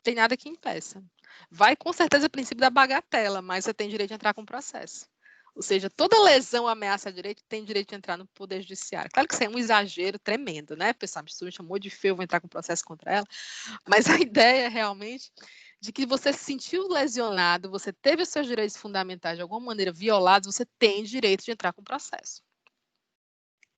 tem nada que impeça. Vai, com certeza, o princípio da bagatela, mas você tem direito de entrar com processo. Ou seja, toda lesão ou ameaça a direito tem direito de entrar no Poder Judiciário. Claro que isso é um exagero tremendo, né, pessoal? A pessoa me chamou de feio, eu vou entrar com processo contra ela. Mas a ideia é realmente de que você se sentiu lesionado, você teve os seus direitos fundamentais de alguma maneira violados, você tem direito de entrar com processo.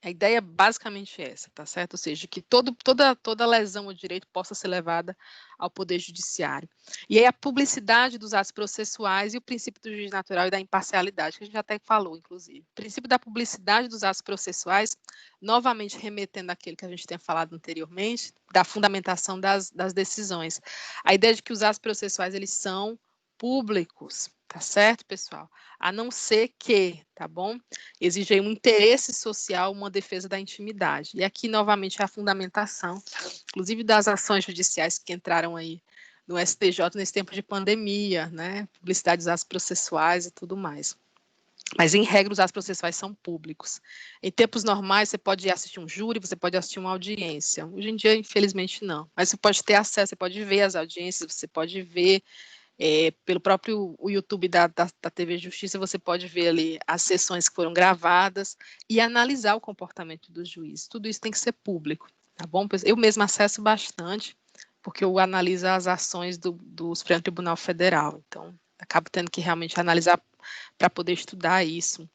A ideia é basicamente essa, tá certo? Ou seja, que toda lesão ao direito possa ser levada ao Poder Judiciário. E aí a publicidade dos atos processuais e o princípio do juiz natural e da imparcialidade, que a gente até falou, inclusive. O princípio da publicidade dos atos processuais, novamente remetendo àquele que a gente tinha falado anteriormente, da fundamentação das decisões. A ideia de que os atos processuais, eles são públicos, tá certo, pessoal? A não ser que, tá bom? Exige um interesse social, uma defesa da intimidade. E aqui, novamente, é a fundamentação, inclusive das ações judiciais que entraram aí no STJ nesse tempo de pandemia, né? Publicidade dos atos processuais e tudo mais. Mas, em regra, os atos processuais são públicos. Em tempos normais, você pode assistir um júri, você pode assistir uma audiência. Hoje em dia, infelizmente, não. Mas você pode ter acesso, você pode ver as audiências, você pode ver pelo próprio YouTube da TV Justiça, você pode ver ali as sessões que foram gravadas e analisar o comportamento do juiz. Tudo isso tem que ser público, tá bom? Eu mesma acesso bastante, porque eu analiso as ações do Supremo Tribunal Federal. Então, acabo tendo que realmente analisar para poder estudar isso.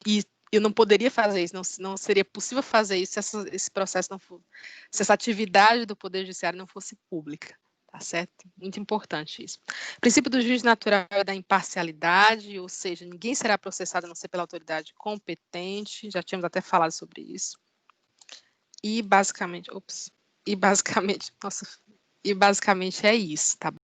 E eu não poderia fazer isso, não seria possível fazer isso se esse processo não fosse, se essa atividade do Poder Judiciário não fosse pública. Tá certo? Muito importante isso. O princípio do juiz natural é da imparcialidade, ou seja, ninguém será processado a não ser pela autoridade competente, já tínhamos até falado sobre isso. E basicamente é isso, tá bom?